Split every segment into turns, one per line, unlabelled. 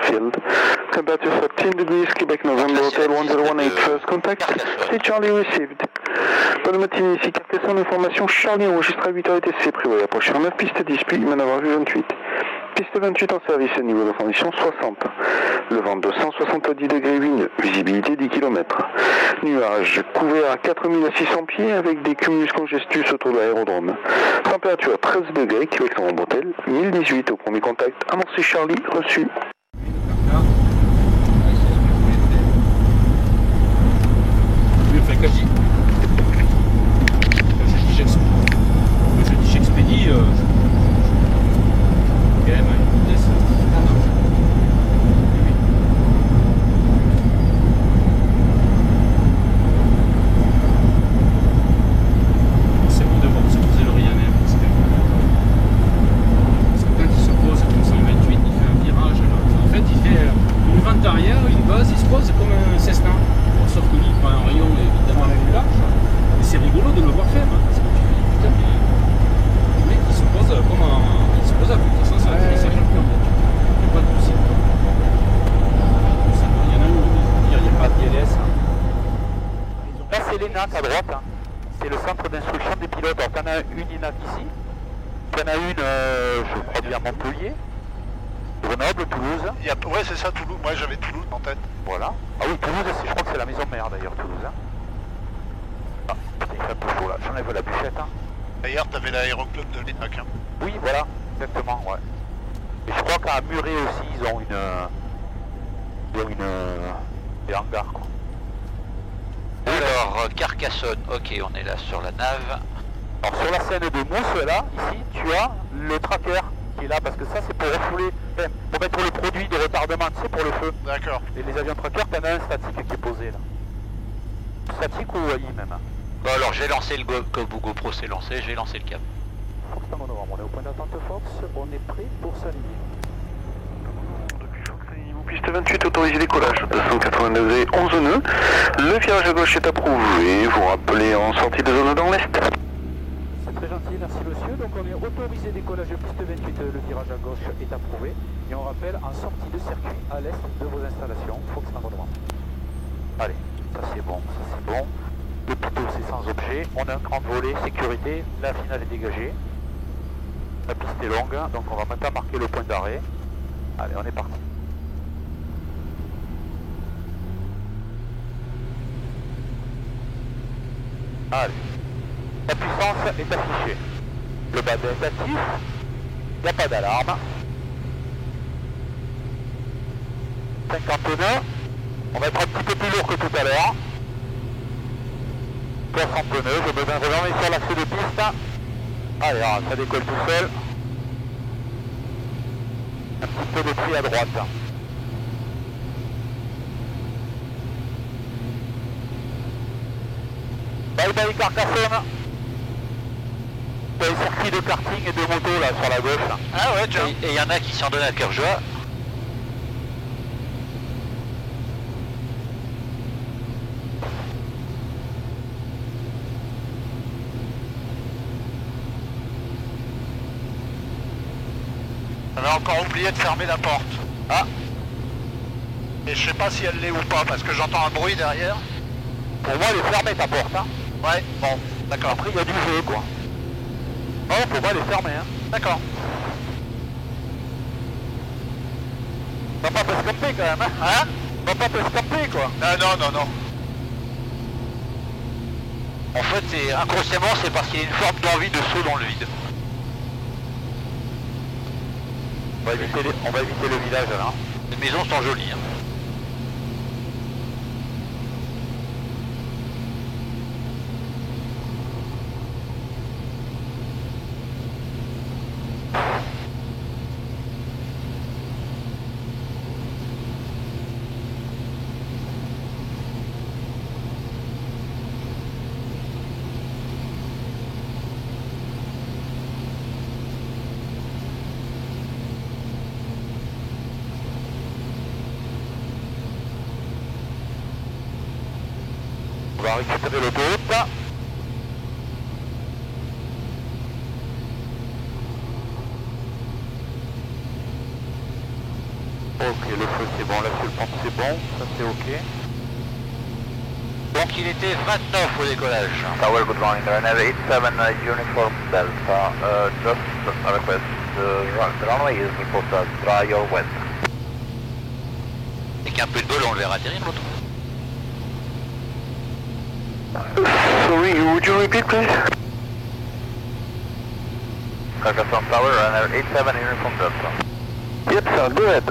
Field. Temperature 13 degrees, Quebec November Hotel 1018, first contact, c'est Charlie received. Bonne matinée, ici Carcassonne, information Charlie enregistré à 8h ETC, prévoyez approcher en 9, piste 10, puis manœuvre vue 28. Piste 28 en service, niveau d'information 60. Le vent de 170 degrés 8 visibilité 10 km. Nuages couverts à 4600 pieds avec des cumulus congestus autour de l'aérodrome. Température 13 degrés, Québec November Hotel 1018 au premier contact. Amorcé Charlie, reçu.
Je dis j'expédie, quand même une vitesse. C'est bon de voir se poser le Ryanair parce que quand il se pose comme 128, il fait un virage. En fait, il fait une vente arrière, une base, il se pose comme un Cessna. Bon, sauf que lui, il prend un rayon évidemment plus large. Mais c'est rigolo de le voir faire. Parce que tu dis, putain, mais le mec il se pose comme un. Il se pose à plus. De toute façon, c'est un atterrissage à plus. Il n'y a pas de souci. Il y en a où il n'y a pas de DLS.
Là, c'est l'ENAC à droite. Hein. C'est le centre d'instruction des pilotes. Alors, t'en as une INAC ici. T'en as une, je crois, bien Montpellier. Grenoble, Toulouse.
Ouais, c'est ça, Toulouse. Moi, j'avais Toulouse en tête.
Voilà. Ah oui, Toulouse, je crois que c'est la maison mère d'ailleurs, Toulouse. Hein. Ah, putain, il fait un peu chaud là. J'enlève la bûchette. Hein.
D'ailleurs, t'avais l'aéroclub de l'ENAC. Hein.
Oui, voilà, exactement, ouais. Et je crois qu'à Muret aussi, ils ont des hangars, quoi.
Alors, Carcassonne, ok, on est là sur la nave.
Alors sur la scène de Mousse, là, ici, tu as le tracker qui est là, parce que ça, c'est pour refouler, enfin, pour mettre le produit de retardement, tu sais, pour le feu.
D'accord.
Et les avions tracker, t'en as un statique qui est posé, là. Statique ou AI même.
Bon alors, j'ai lancé le GoPro s'est lancé, j'ai lancé le câble.
Fox Tango Novembre, on est au point d'attente Fox, on est prêt pour s'aligner.
Depuis Fox, alignez-vous, piste 28, autorisé décollage, 280 degrés, 11 nœuds. Le virage à gauche est approuvé, vous rappelez en sortie de zone dans l'est.
C'est très gentil, merci monsieur. Donc on est autorisé décollage piste 28, le virage à gauche est approuvé. Et on rappelle en sortie de circuit à l'est de vos installations, Fox Tango Novembre. Allez, ça c'est bon, ça c'est bon. Le pitot c'est sans objet, on a un grand volet, sécurité, la finale est dégagée. La piste est longue, donc on va maintenant marquer le point d'arrêt. Allez, on est parti. Allez, la puissance est affichée. Le badin est actif, il n'y a pas d'alarme. 50 nœuds, on va être un petit peu plus lourd que tout à l'heure. 60 pneus, je me mets vraiment sur l'axe de piste. Allez, alors, ça décolle tout seul. Un petit peu de tri à droite. Bye bye Carcassonne. Il y a les circuits de karting et de moto là sur la gauche.
Ah ouais, tiens.
Et il y en a qui s'en donnent à cœur joie.
On a encore oublié de fermer la porte.
Ah,
Et je sais pas si elle l'est ou pas, parce que j'entends un bruit derrière.
pour moi elle est fermée ta porte. Hein.
Ouais, bon, d'accord.
Après il y a du jeu quoi. Non, pour moi elle est fermée. Hein.
D'accord.
Va pas t'escamper quand même. Hein.
Hein?
Va pas t'escamper quoi.
Non, non, non.
En fait, inconsciemment, c'est parce qu'il y a une forme d'envie de saut dans le vide.
On va éviter le village là.
Les maisons sont jolies. Hein.
On va récupérer l'autoroute. Ok, le
c'est bon, là sur le pont c'est bon, ça c'est ok. Donc il était 29 au décollage. Tower, good morning, runway 87 uniform Delta, just a request, the runway is reported as dry or wet. Et qu'un peu de bol on le verra atterrir l'autre.
Sorry, would you repeat please?
Carcassonne Tower, runway 87 uniform Delta.
Yep sir, go ahead.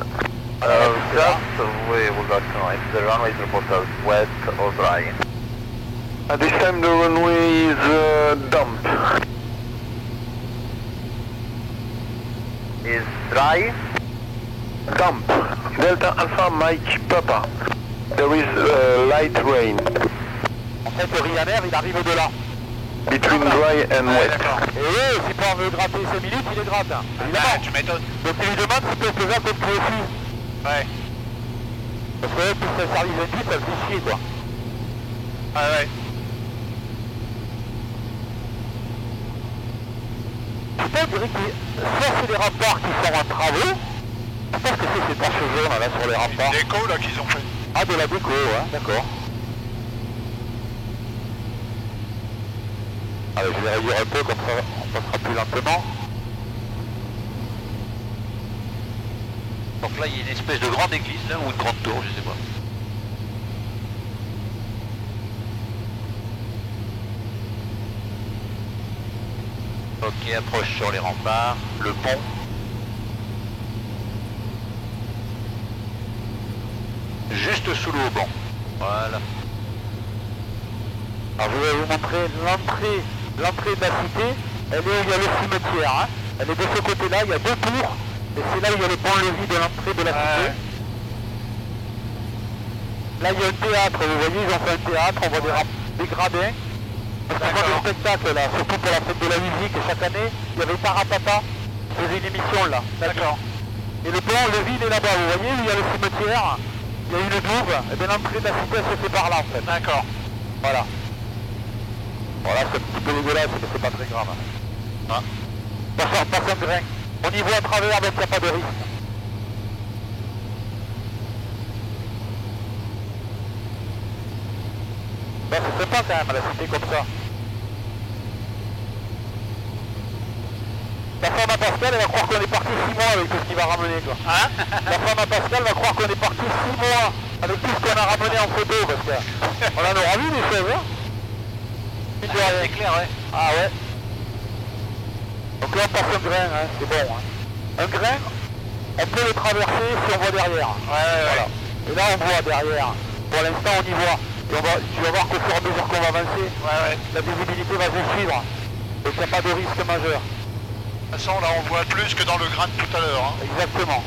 Just we would like to know if the runway is reported as wet or dry.
At this time the runway is dump.
Is dry?
Dump. Delta Alpha Mike Papa. There is light rain.
En fait, le Ryanair, il arrive au-delà.
Between dry and wet.
Et eux, si pas on veut gratter 5 minutes, il les gratte. Évidemment.
Tu m'étonnes.
Donc il lui demande si peut faire comme prévu.
Ouais.
Parce que là, plus c'est un service 28, ça le fait chier quoi.
Ah ouais.
Je sais pas, on dirait que soit c'est les remparts qui sont en travaux. Je pense que c'est ces taches jaunes là sur les remparts.
Déco là qu'ils ont fait.
Ah, de la déco, ouais, d'accord. Allez, je vais réduire un peu, comme ça on passera plus lentement.
Donc là il y a une espèce de grande église là, ou une grande tour, je sais pas. Ok, approche sur les remparts, le pont. Juste sous le haut-banc. Voilà.
Alors je vais vous montrer l'entrée de la cité. Elle est où il y a le cimetière. Hein. Elle est de ce côté-là, il y a deux tours. Et c'est là où il y a le pont-levis de l'entrée de la cité. Là il y a un théâtre, vous voyez, ils ont fait un théâtre, on voit des gradins. Parce qu'on voit des spectacles là, surtout pour la fête de la musique. Et chaque année, il y avait Paratata qui faisait une émission là.
D'accord.
Et le pont-levis il est là-bas, vous voyez, où il y a le cimetière. Il y a une douve, et bien l'entrée de la cité elle se fait par là en fait.
D'accord.
Voilà. Voilà, c'est un petit peu dégueulasse, mais c'est pas très grave.
Ah.
Passe un grain. On y voit à travers, donc il n'y a pas de risque. Ben, c'est sympa quand même, la cité comme ça. La femme à Pascal, elle va croire qu'on est parti 6 mois avec tout ce qu'il va ramener, quoi.
Hein?
La femme à Pascal va croire qu'on est parti 6 mois avec tout ce qu'on a ramené en photo, parce qu'on en aura vu des choses, hein.
C'est clair, ouais.
Ah ouais. Donc là on passe un grain, hein, c'est bon. Hein. Un grain, on peut le traverser si on voit derrière. Voilà. Et là on voit derrière. Pour l'instant on y voit. Et tu vas voir qu'au fur et à mesure qu'on va avancer, la visibilité va se suivre. Et qu'il n'y a pas de risque majeur.
De toute façon là on voit plus que dans le grain de tout à l'heure. Hein.
Exactement.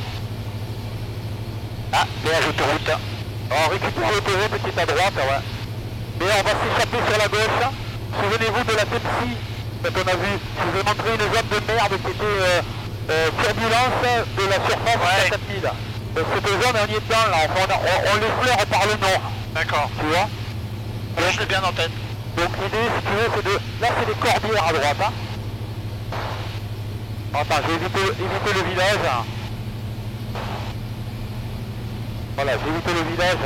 Ah, péage autoroute. Alors on récupère l'autoroute qui est à droite, ouais. Mais on va s'échapper sur la gauche. Souvenez-vous de la Pepsi, quand on a vu, je vous ai montré une zone de merde qui était turbulence de la surface de 4000. Cette zone, on y est dedans là, on l'effleure par le nord.
D'accord.
Tu vois?
Là je l'ai bien en tête.
Donc l'idée, si tu veux, c'est de... Là c'est des corbières à droite. Hein. Attends, j'ai évité le village. Voilà, j'ai évité le village.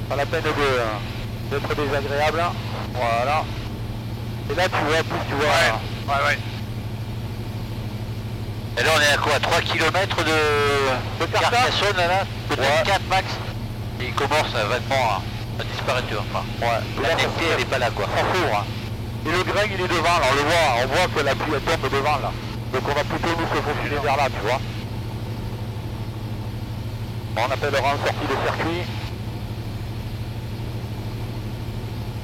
Pas la peine d'être désagréable. Voilà. Et là tu vois, plus tu vois...
Ouais.
Et là on est à quoi? 3 km de Carcassonne là? Peut-être 4 max. Et il commence vaguement à disparaître, tu vois. Enfin,
Ouais.
la netteté elle est pas là quoi.
Ça fourre. Hein. Et le grain il est devant, là, on voit que la pluie elle tombe devant là. Donc on va plutôt nous se faufiler vers là, tu vois. On appellera en sortie de circuit.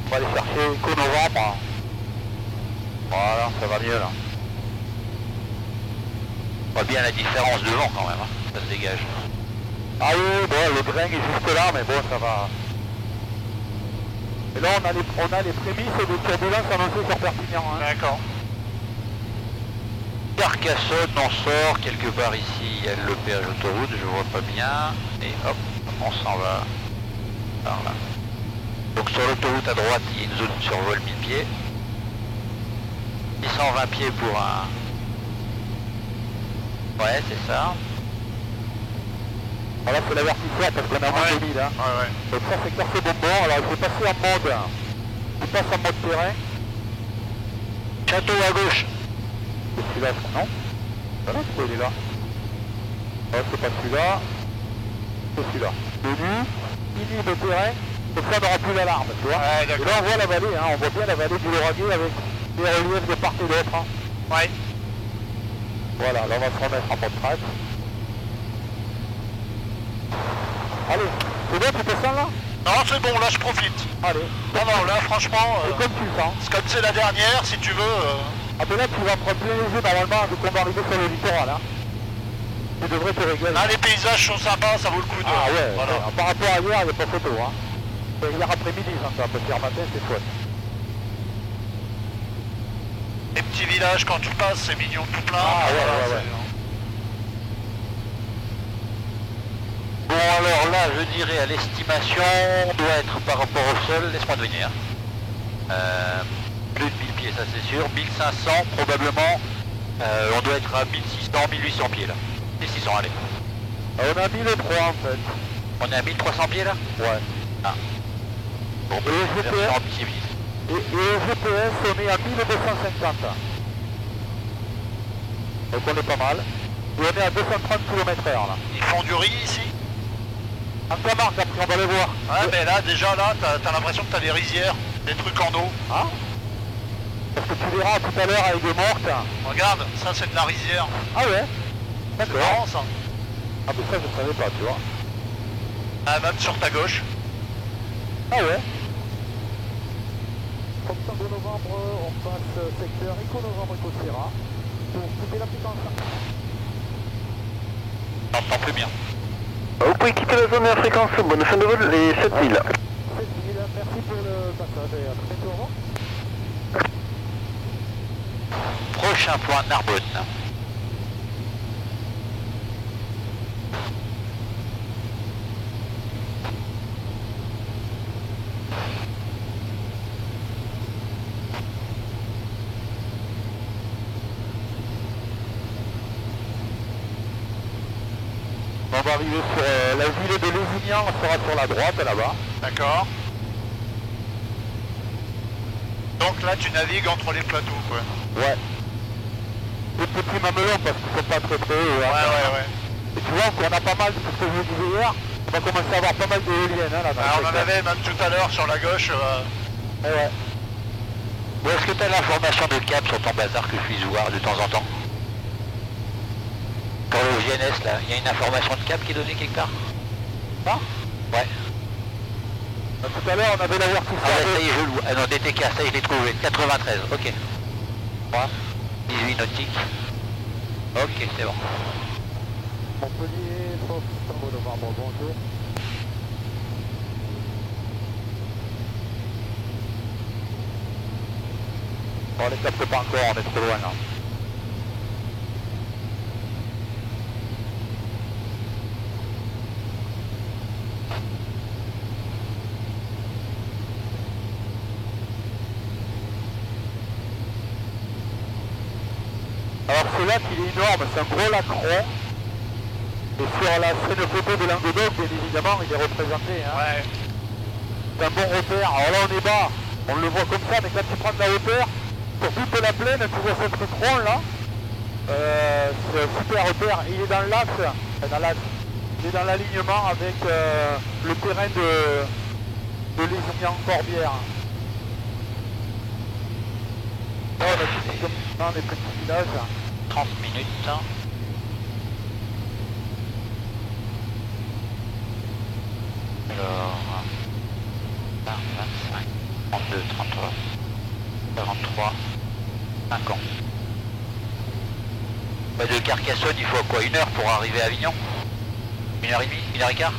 On va aller chercher qu'au-novembre. Voilà, ça va mieux là.
On voit bien la différence de vent quand même, hein. Ça se dégage.
Ah oui, bon, le grain est juste là, mais bon, ça va. Et là, on a les prémices de turbulence annoncées sur Perpignan. Hein.
D'accord.
Carcassonne, on sort quelque part ici, il y a le péage autoroute, je vois pas bien. Et hop, on s'en va par là. Donc sur l'autoroute à droite, il y a une zone de survol 1000 pieds. 120 pieds pour un... Ouais, c'est ça.
Voilà, c'est l'avertisseur parce qu'on a moins de 1000. Hein.
Ouais.
Donc ça, c'est café bonbon. Alors, je vais passer en mode. Je passe en mode terrain.
Château à gauche.
C'est celui-là, non? Voilà, pourquoi il est là? Oh, c'est pas celui-là. C'est celui-là. Menu, mini de terrain. Donc ça, on n'aura plus l'alarme, tu vois.
Ouais,
Et
d'accord.
là, on voit la vallée, hein. On voit bien la vallée du Lauragais avec des reliefs de part et d'autre. Hein.
Ouais.
Voilà, là, on va se remettre en mode track. Allez, c'est bon, tu te sens là?
Non, c'est bon, là je profite.
Allez.
Non, là franchement,
Et comme tu le sens.
c'est comme c'est la dernière, si tu veux.
Ah ben là, tu vas prendre plein les yeux normalement dès qu'on va arriver sur le littoral. Hein. Tu devrais te régaler.
Là, les paysages sont sympas, ça vaut le coup de.
Ah ouais,
voilà.
ouais. Par rapport à hier, il n'y a pas photo. Hein. Hier après-midi, hein, ça peut faire matin, c'est chouette.
Les petits villages, quand tu passes, c'est mignon tout plein.
Ah, ouais,
voilà,
ouais.
Bon alors là, je dirais à l'estimation, on doit être par rapport au sol, laisse-moi deviner. Plus de 1000 pieds, ça c'est sûr. 1500 probablement. On doit être à 1600, 1800 pieds là. 1600, allez.
On a mis le 3 en fait.
On est à 1300 pieds là?
Ouais.
Ah. Bon,
Et le
version
GPS
optimiste.
Et le GPS, on est à 1250. Donc on est pas mal. Et on est à 230 km/h là.
Ils font du riz ici.
En Camargue, après on va les voir.
Ouais, mais là, déjà, là, t'as l'impression que t'as des rizières, des trucs en eau.
Ah? Parce que tu verras tout à l'heure avec des mortes.
Regarde, ça c'est de la rizière.
Ah ouais?
C'est
D'accord.
marrant ça.
Ah mais ça je savais pas, tu vois.
Ah, même sur ta gauche.
Ah ouais? Comme 5 novembre, on passe secteur Éco-Novembre Éco-Sierra pour couper la fréquence.
J'entends plus bien.
Vous pouvez quitter la zone et la fréquence, bonne fin de vol, les 7000.
7000, merci pour le passage et à très bientôt, au revoir.
Prochain point Narbonne.
On va arriver sur la ville de Lézignan, on sera sur la droite là-bas.
D'accord. Donc là, tu navigues entre les plateaux, quoi.
Ouais. Des petits mamelons parce qu'ils sont pas très très hauts. Hein.
Ouais.
Et tu vois qu'on a pas mal, c'est ce que je vous disais hier, on va commencer à avoir pas mal d'éoliennes hein, là dans
Ah,
le
on en
secteur.
avait même tout à l'heure sur la gauche.
Eh ouais.
Où est-ce que tu as l'information de cap sur ton bazar que je puisse voir de temps en temps? Pour le GNS là, il y a une information de cap qui est donnée quelque part?
Ah,
Ouais.
tout à l'heure on avait l'avertisseur.
Ah ouais, ça y est, je le vois. Ah non, DTK, ça y est, je l'ai trouvé. 93, ok. Ouais. 18 nautiques. Ok, c'est bon.
Montpellier, sauf Tango Novembre, bonjour. On les capte pas encore, on est trop loin là. Alors ce lac il est énorme, c'est un gros lac rond. Et sur la scène photo de Languedoc, bien évidemment, il est représenté. Hein.
Ouais.
C'est un bon repère. Alors là on est bas, on le voit comme ça, mais quand tu prends de la hauteur, sur toute la plaine, tu vois ce truc rond là. C'est un super repère. Il est dans l'axe, il est dans l'alignement avec le terrain de Lézignan-Corbière. Oh, on a des petits villages.
30 minutes. Alors, 20, 25, 32, 33, 43, 50. Bah de Carcassonne, il faut quoi? 1 heure pour arriver à Avignon? 1 heure et demie? 1 heure et quart?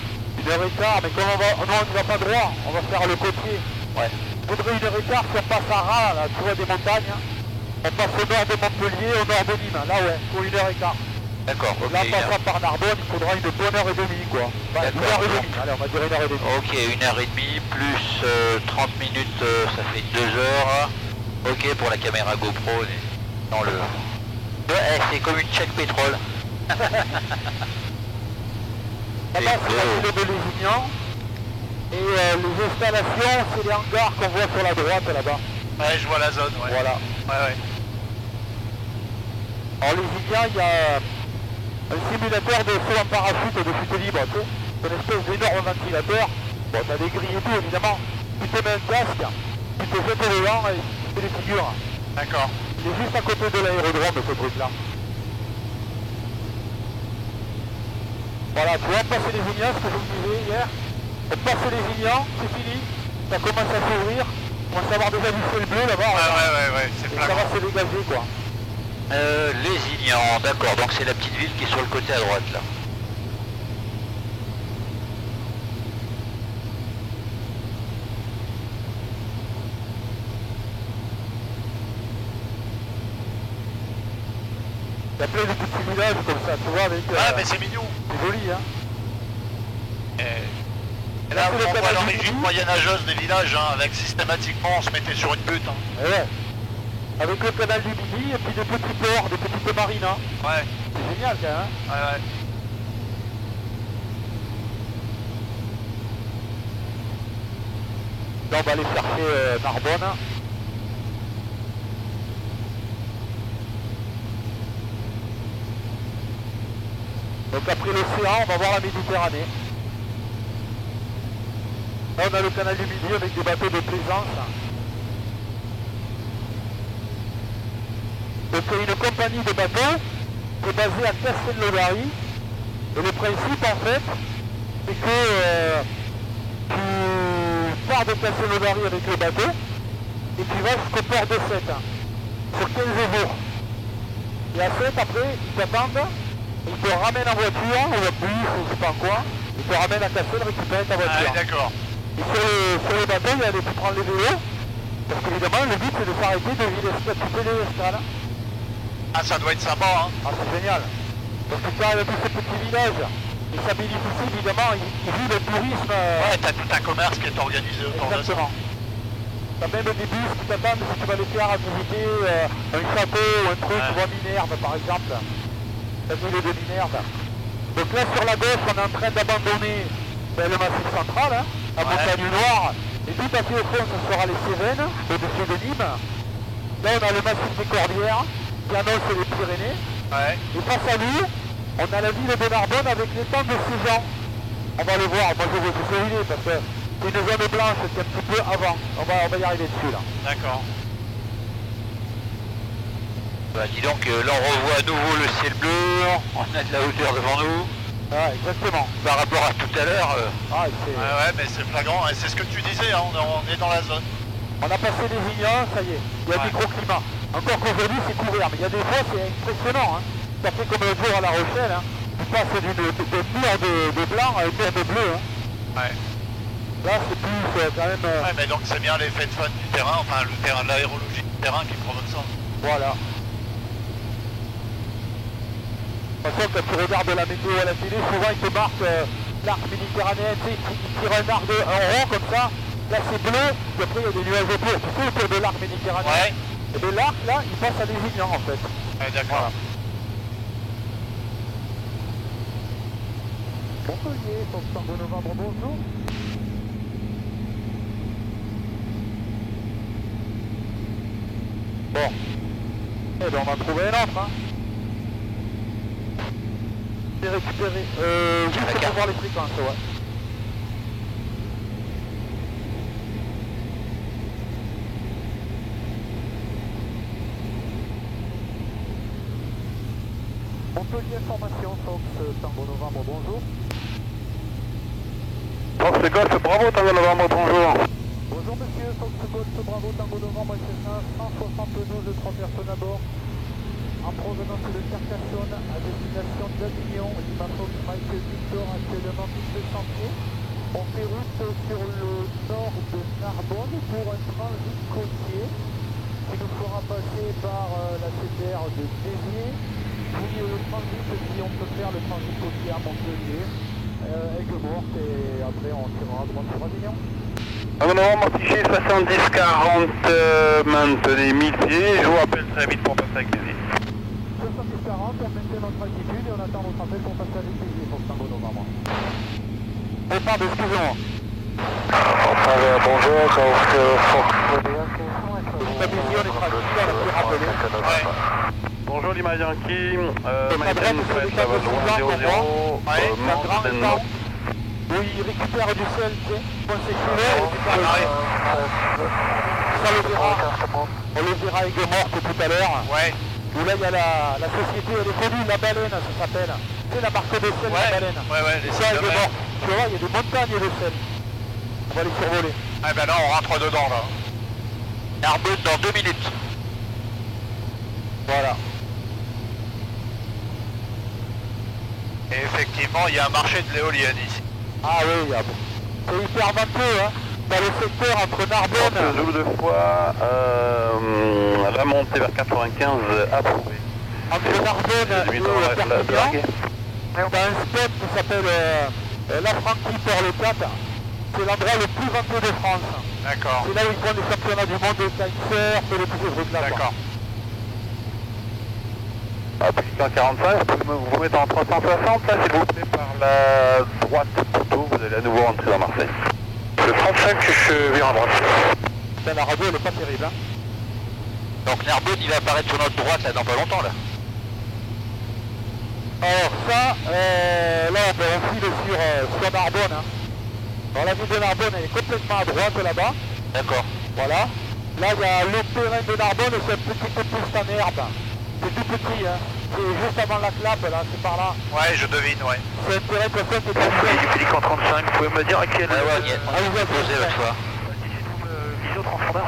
1 heure et quart, mais comme on va... Non, on ne va pas droit, on va faire le côtier.
Ouais.
Il faudrait 1 heure et quart si on passe à Ras, là, tu vois des montagnes. On passe au nord de Montpellier, au nord de Nîmes. Là ouais, pour 1 heure et quart.
D'accord, ok.
Là, en passant par Narbonne, il faudra une bonne heure et demie, quoi. Enfin, 1
D'accord.
heure et demie. Allez, on va dire 1 heure et demie.
Ok, 1 heure et demie plus 30 minutes, ça fait 2 heures. Ok, pour la caméra GoPro, dans le... Ouais, c'est comme une check pétrole.
Ah, Là-bas, c'est la ville de Lézignan. Et les installations, c'est les hangars qu'on voit sur la droite là-bas.
Ouais, je vois la zone, ouais.
Voilà.
Ouais.
Alors Lézignan, il y a un simulateur de saut en parachute et de chute libre, tu sais. C'est une espèce d'énorme ventilateur. Bon, t'as des grilles et tout, évidemment. Tu te mets un casque, tu te jettes au volant et tu fais des figures.
D'accord.
Il est juste à côté de l'aérodrome, ce truc-là. Voilà, tu vois, passer les Lézignan, ce que je vous disais hier. On passe les Lézignan, c'est fini. Ça commence à s'ouvrir. On commence à avoir déjà du ciel bleu là-bas.
Ouais, c'est
et ça va se dégager, quoi.
Lézignan, d'accord, donc c'est la petite ville qui est sur le côté à droite là.
Il y a plein de petits villages comme ça, tu vois, avec...
Ouais, mais c'est mignon.
C'est joli, hein.
Et là, on voit l'origine moyenâgeuse des villages, hein, avec systématiquement, on se mettait sur une butte. Hein.
Et ouais. Avec le canal du Midi et puis des petits ports, des petites marinas.
Ouais.
C'est génial, quand même. Hein.
Ouais.
Là, on va aller chercher Narbonne. Donc après l'océan, on va voir la Méditerranée. Là, on a le canal du Midi avec des bateaux de plaisance. Donc c'est une compagnie de bateaux qui est basée à Castelnaudary. Et le principe, en fait, c'est que tu pars de Castelnaudary avec le bateau et tu vas jusqu'au port de Sète sur 15 jours. Et à Sète, après, ils t'attendent. Il te ramène en voiture, ou en bus, ou je sais pas quoi, il te ramène à Castel récupérer ta voiture.
Ah, d'accord.
Et sur les bateaux, il y a des prendre les vélos, parce qu'évidemment, le but c'est de s'arrêter de couper les escales.
Ah, ça doit être sympa, hein.
Ah, c'est génial. Parce que tu arrives à tous ces petits villages, et ça bénéficie évidemment, ils vivent le tourisme.
Ouais, t'as tout un commerce qui est organisé autour de ça.
Exactement. T'as même des bus qui t'attendent si tu vas les faire à visiter un château ou un truc, ou un Minerve par exemple. La ville de Minerve. Donc là sur la gauche on est en train d'abandonner le massif central, hein, la montagne noire, et tout à fait au fond ce sera les Cévennes, au-dessus de Nîmes. Là on a le massif des Corbières qui annonce les Pyrénées.
Ouais.
Et face à nous, on a la ville de Narbonne avec l'étang de Séjean. On va le voir, moi je vais vous souligner parce que c'est une zone blanche qui est un petit peu avant. On va y arriver dessus là.
D'accord.
Bah dis donc, là on revoit à nouveau le ciel bleu, on a de la hauteur devant nous.
Ah, exactement.
Par rapport à tout à l'heure,
Ouais, mais c'est flagrant, et c'est ce que tu disais, hein, on est dans la zone.
On a passé les Lézignan, ça y est, il y a un microclimat. Encore qu'aujourd'hui c'est couvert, mais il y a des fois c'est impressionnant. Hein. Ça fait comme le jour à La Rochelle, hein. Tu passes d'une mur de blanc à une mur de bleu. Hein.
Ouais.
Là c'est plus quand même...
Ouais, mais donc c'est bien l'effet de fun du terrain, enfin le terrain, l'aérologie du terrain qui provoque ça.
Voilà. De toute façon, quand tu regardes la météo à la télé, souvent ils te marquent l'arc méditerranéen, tu sais, ils tirent un arc en rond comme ça, là c'est bleu, puis après il y a des nuages autour, tu sais, autour de l'arc méditerranéen.
Ouais.
Et bien l'arc là, il passe à Lézignan en fait.
Ouais, d'accord.
Voilà. Montpellier, Tango Novembre, bonjour. Bon. Eh ben on va trouver un autre, hein. J'ai récupéré, juste pour voir les fréquences, ouais. Montpellier Information, Fox Tango Novembre, bonjour.
Fox Golf, bravo, Tango Novembre, bonjour.
Bonjour monsieur, Fox Golf, bravo, Tango Novembre, SS1, 172, 3 personnes à bord. En provenance de Carcassonne à destination d'Avignon, Lima Fox Mike Victor, actuellement 1200 pieds. On fait route sur le nord de Narbonne pour un transit côtier qui nous fera passer par la CTR de Béziers, puis le transit, si on peut faire le transit côtier à Montpellier, Aigues-Mortes, et après on tirera droit sur Avignon.
Tango Novembre, affiché 70-40, maintenez 1000 pieds, je vous rappelle très vite pour passer avec Béziers.
70-40, 40, on maintient notre altitude et on attend votre appel pour passer avec Béziers, pour Tango Novembre. Oh pardon, excusez-moi.
Bonjour, bonjour Lima Yankee, Maïden, ça va loin 00, Mountain.
Où il récupère du sel, tu sais, point séculaire, et puis ça le verra. On le verra avec morte tout à l'heure.
Ouais.
Où là il y a la société, elle est connue, la baleine ça s'appelle. Tu sais la marque de sel, la baleine.
Ouais, les
ça, il est mort. Tu vois, il y a des montagnes de sel. On va les survoler.
Ah ben là on rentre dedans là. Narbonne dans 2 minutes.
Voilà.
Et effectivement il y a un marché de l'éolienne ici.
Ah oui, c'est hyper venteux, hein. Dans le secteur entre Narbonne.
Zulu 2 fois, la montée vers 95 approuvée.
Entre Narbonne et Perpignan. On a un spot qui s'appelle la Franquille pour le 4. C'est l'endroit le plus venteux de France.
D'accord.
C'est là où ils font les championnats du monde de kitesurf et de tous ces trucs-là.
D'accord.
Après 45, vous pouvez vous mettre en 360 là s'il vous plaît par la droite plutôt, vous allez à nouveau rentrer dans Marseille. Le 35 je vire à droite.
Ben, la radio elle est pas terrible hein.
Donc Narbonne il va apparaître sur notre droite là dans pas longtemps là.
Alors ça, là on file sur Narbonne. Hein. Alors la ville de Narbonne elle est complètement à droite là-bas.
D'accord.
Voilà. Là il y a le terrain de Narbonne, c'est un petit peu plus en herbe. C'est tout petit hein. C'est juste avant la clappe là, c'est par là.
Ouais, je devine, ouais.
C'est un terrain comme ça qui est tout
Du Pélican 35, vous pouvez me dire à quel...
vous êtes
Posé votre choix.
Visio transpondeur.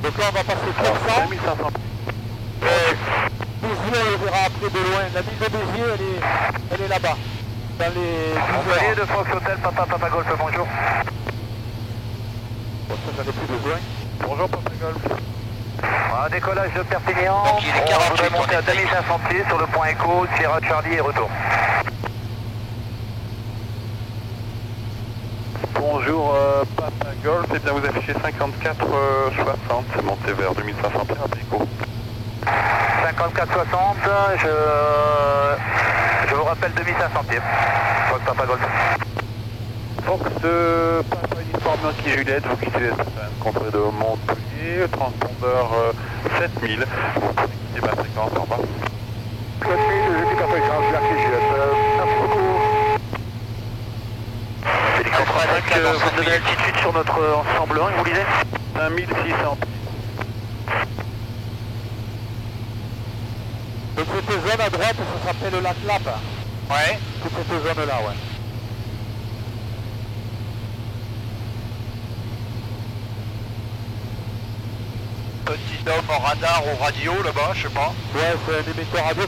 Donc là on va passer pour ça.
2500.
Béziers on le verra après de loin. La ville de Béziers elle est là-bas. Dans les...
Montpellier de Fox Hotel, Papa Golf, bonjour.
Bon ça j'en ai plus besoin.
Bonjour Papa Golf.
Un décollage de Perpignan,
Donc, il est 48,
on voudrait monter à
on est
2500 pieds sur le point Echo, Sierra Charlie et retour.
Bonjour Papa Golf, et bien vous affichez 54 60, c'est monté vers 2500 pieds à Pico.
54-60, je vous rappelle 2500 pieds. Fox Papa Golf.
Fox Papa Uniforme Yankee Juliette, vous quittez l'espace contre de Montpellier, transpondeur 7000, vous pouvez quitter ma fréquence en bas.
7000, je quitte la fréquence, Yankee Juliette. Merci beaucoup. Pélican 35, vous donnez l'altitude sur notre ensemble 1, vous lisez
5600 pieds.
Donc cette zone à droite ça s'appelle la clappe.
Ouais.
Toute cette zone là ouais.
Petit homme en radar ou radio là-bas, je sais pas.
Ouais, c'est un émetteur radio.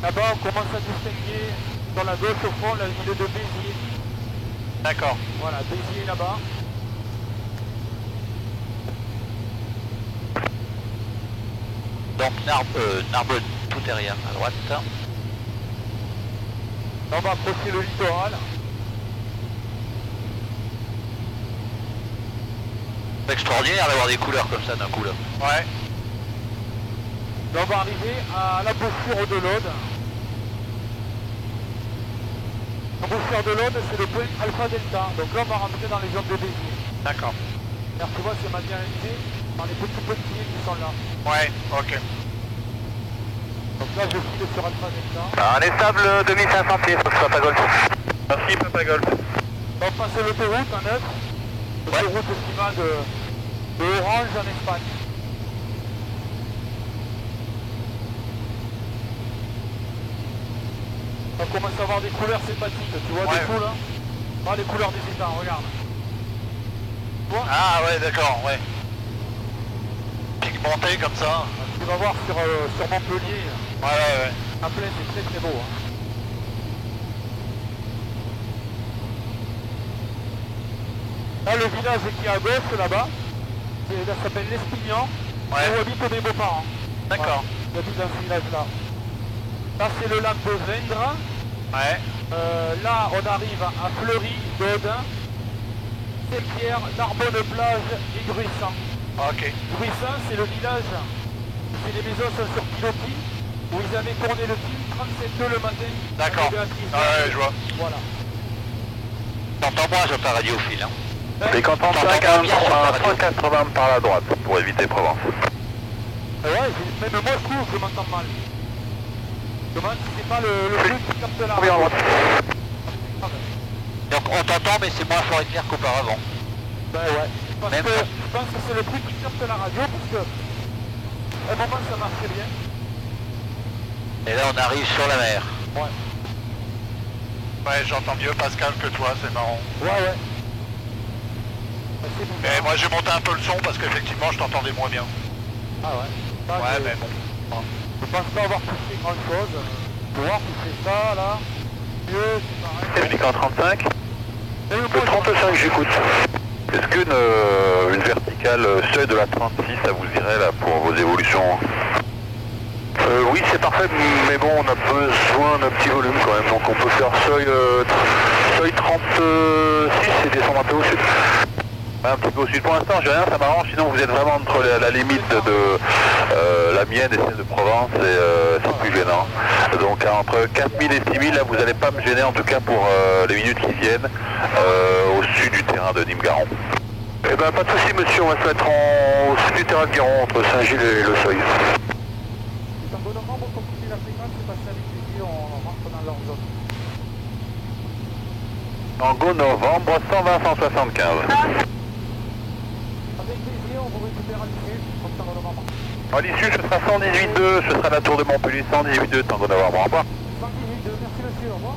Là-bas, on commence à distinguer dans la gauche au fond la ville de Béziers.
D'accord.
Voilà, Béziers là-bas.
Donc Narbonne tout derrière à droite.
Là, on va approcher le littoral.
C'est extraordinaire d'avoir des couleurs comme ça d'un coup là.
Ouais.
Là, on va arriver à l'embouchure de l'Aude. L'embouchure de l'Aude, c'est le point Alpha Delta. Donc là, on va rentrer dans les zones de Béziers.
D'accord.
Alors, tu vois, c'est matérialisé dans les petits petits qui sont là.
Ouais, ok.
Donc là, je file sur Alpha Delta.
On est stable 2500 pieds, Fox Papa Golf.
Merci Papa Golf.
On passe l'autoroute en neutre. L'autoroute qui va de Orange en Espagne. On commence à avoir des couleurs sympathiques, tu vois,
Ouais.
des fous là. Ah, les couleurs des états, regarde. Tu vois,
Ah ouais, d'accord, ouais. Pigmenté comme ça.
tu vas voir sur Montpellier,
Ouais.
en plein, c'est très très beau. Hein. Là, le village qui est à gauche, là-bas, ça s'appelle l'Espignan,
Ouais.
où habitent mes beaux-parents.
D'accord.
Voilà, j'habite dans ce village-là. Là, c'est le lac de Vendre.
Ouais.
Là, on arrive à Fleury, Dodin, Saint-Pierre, Narbonne-Plage et Gruissant.
Ok.
Gruissant, c'est le village C'est les maisons sont sur pilotis, où ils avaient tourné le fil 37.2 le matin.
D'accord. Ouais, je vois.
Voilà.
T'entends-moi sur ta radio au fil. Hein.
Les cantons 5 à 180 par la droite pour éviter Provence.
Ouais, même moi je trouve que je m'entends mal. Je me demande si c'est pas le truc qui capte la radio.
Donc on t'entend mais c'est moins fort et clair qu'auparavant.
Ben ouais. Parce que je pense que c'est le truc qui capte la radio parce que à un moment ça marchait bien.
Et là on arrive sur la mer.
Ouais.
Ouais, j'entends mieux Pascal que toi, c'est marrant.
Ouais. C'est bon.
Mais moi j'ai monté un peu le son parce qu'effectivement je t'entendais moins bien.
Ah ouais.
Ouais, mais bon.
Je pense pas avoir touché grand chose. Pour voir si c'est ça là. Mieux, c'est pareil.
Hélican 35. Le 35 j'écoute. Est-ce qu'une verticale seuil de la 36 ça vous irait là pour vos évolutions? Oui c'est parfait, mais bon on a besoin d'un petit volume quand même, donc on peut faire seuil 36 et descendre un peu au sud. Un petit peu au sud pour l'instant, j'ai rien, ça m'arrange, sinon vous êtes vraiment entre la limite de la mienne et celle de Provence et c'est plus gênant. Donc entre 4000 et 6000, là vous n'allez pas me gêner en tout cas pour les minutes qui viennent au sud du terrain de Nîmes-Garon. Eh ben pas de souci monsieur, on va se mettre au sud du terrain de Garon entre Saint-Gilles et le Seuil.
C'est un bon moment pour compliquer la fréquence, c'est passé avec les yeux, on rentre dans leur zone.
Tango novembre 120-175.
Avec les yeux, on vous récupère à l'issue, comme ça va le moment.
À l'issue, ce sera 118.2, ce sera la tour de Montpellier, 118.2, Tango novembre, au revoir.
118.2, merci monsieur, au revoir.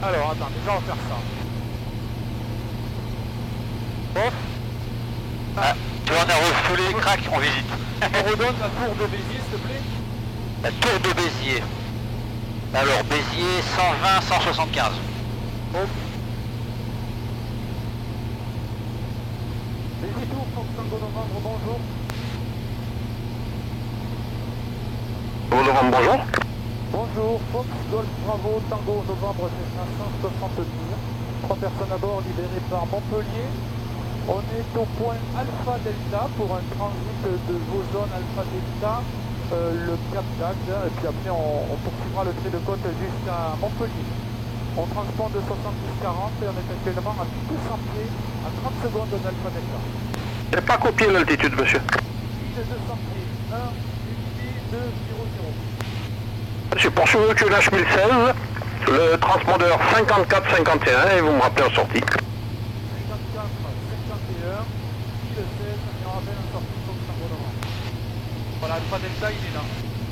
Alors, attends, déjà on va faire ça. Off.
Ah, tu vois on a refoulé les cracks, on visite.
On redonne la tour de Béziers, s'il te plaît.
La tour de Béziers. Alors Béziers 120-175.
Hop. Béziers Tour, Tango Novembre, bonjour.
Tango novembre, bonjour.
Bonjour, Fox Golf Bravo, Tango Novembre, c'est 570. 3 personnes à bord libérées par Montpellier. On est au point Alpha Delta pour un transit de vos zones Alpha Delta, le Cap d'Agde, et puis après on poursuivra le trait de côte jusqu'à Montpellier. On transpond de 70-40 et on est actuellement à 200 pieds, à 30 secondes d'Alpha Delta.
J'ai pas copié l'altitude, monsieur.
200 pieds, 1, 8 pieds, 2, 0, 0.
J'ai poursuivi que l'H 1016, le transpondeur 54-51 et vous me rappelez en sortie.
54, 51, 1016, et on rappelle un sortie comme Tango Novembre. Voilà, Alpha Delta, il est là.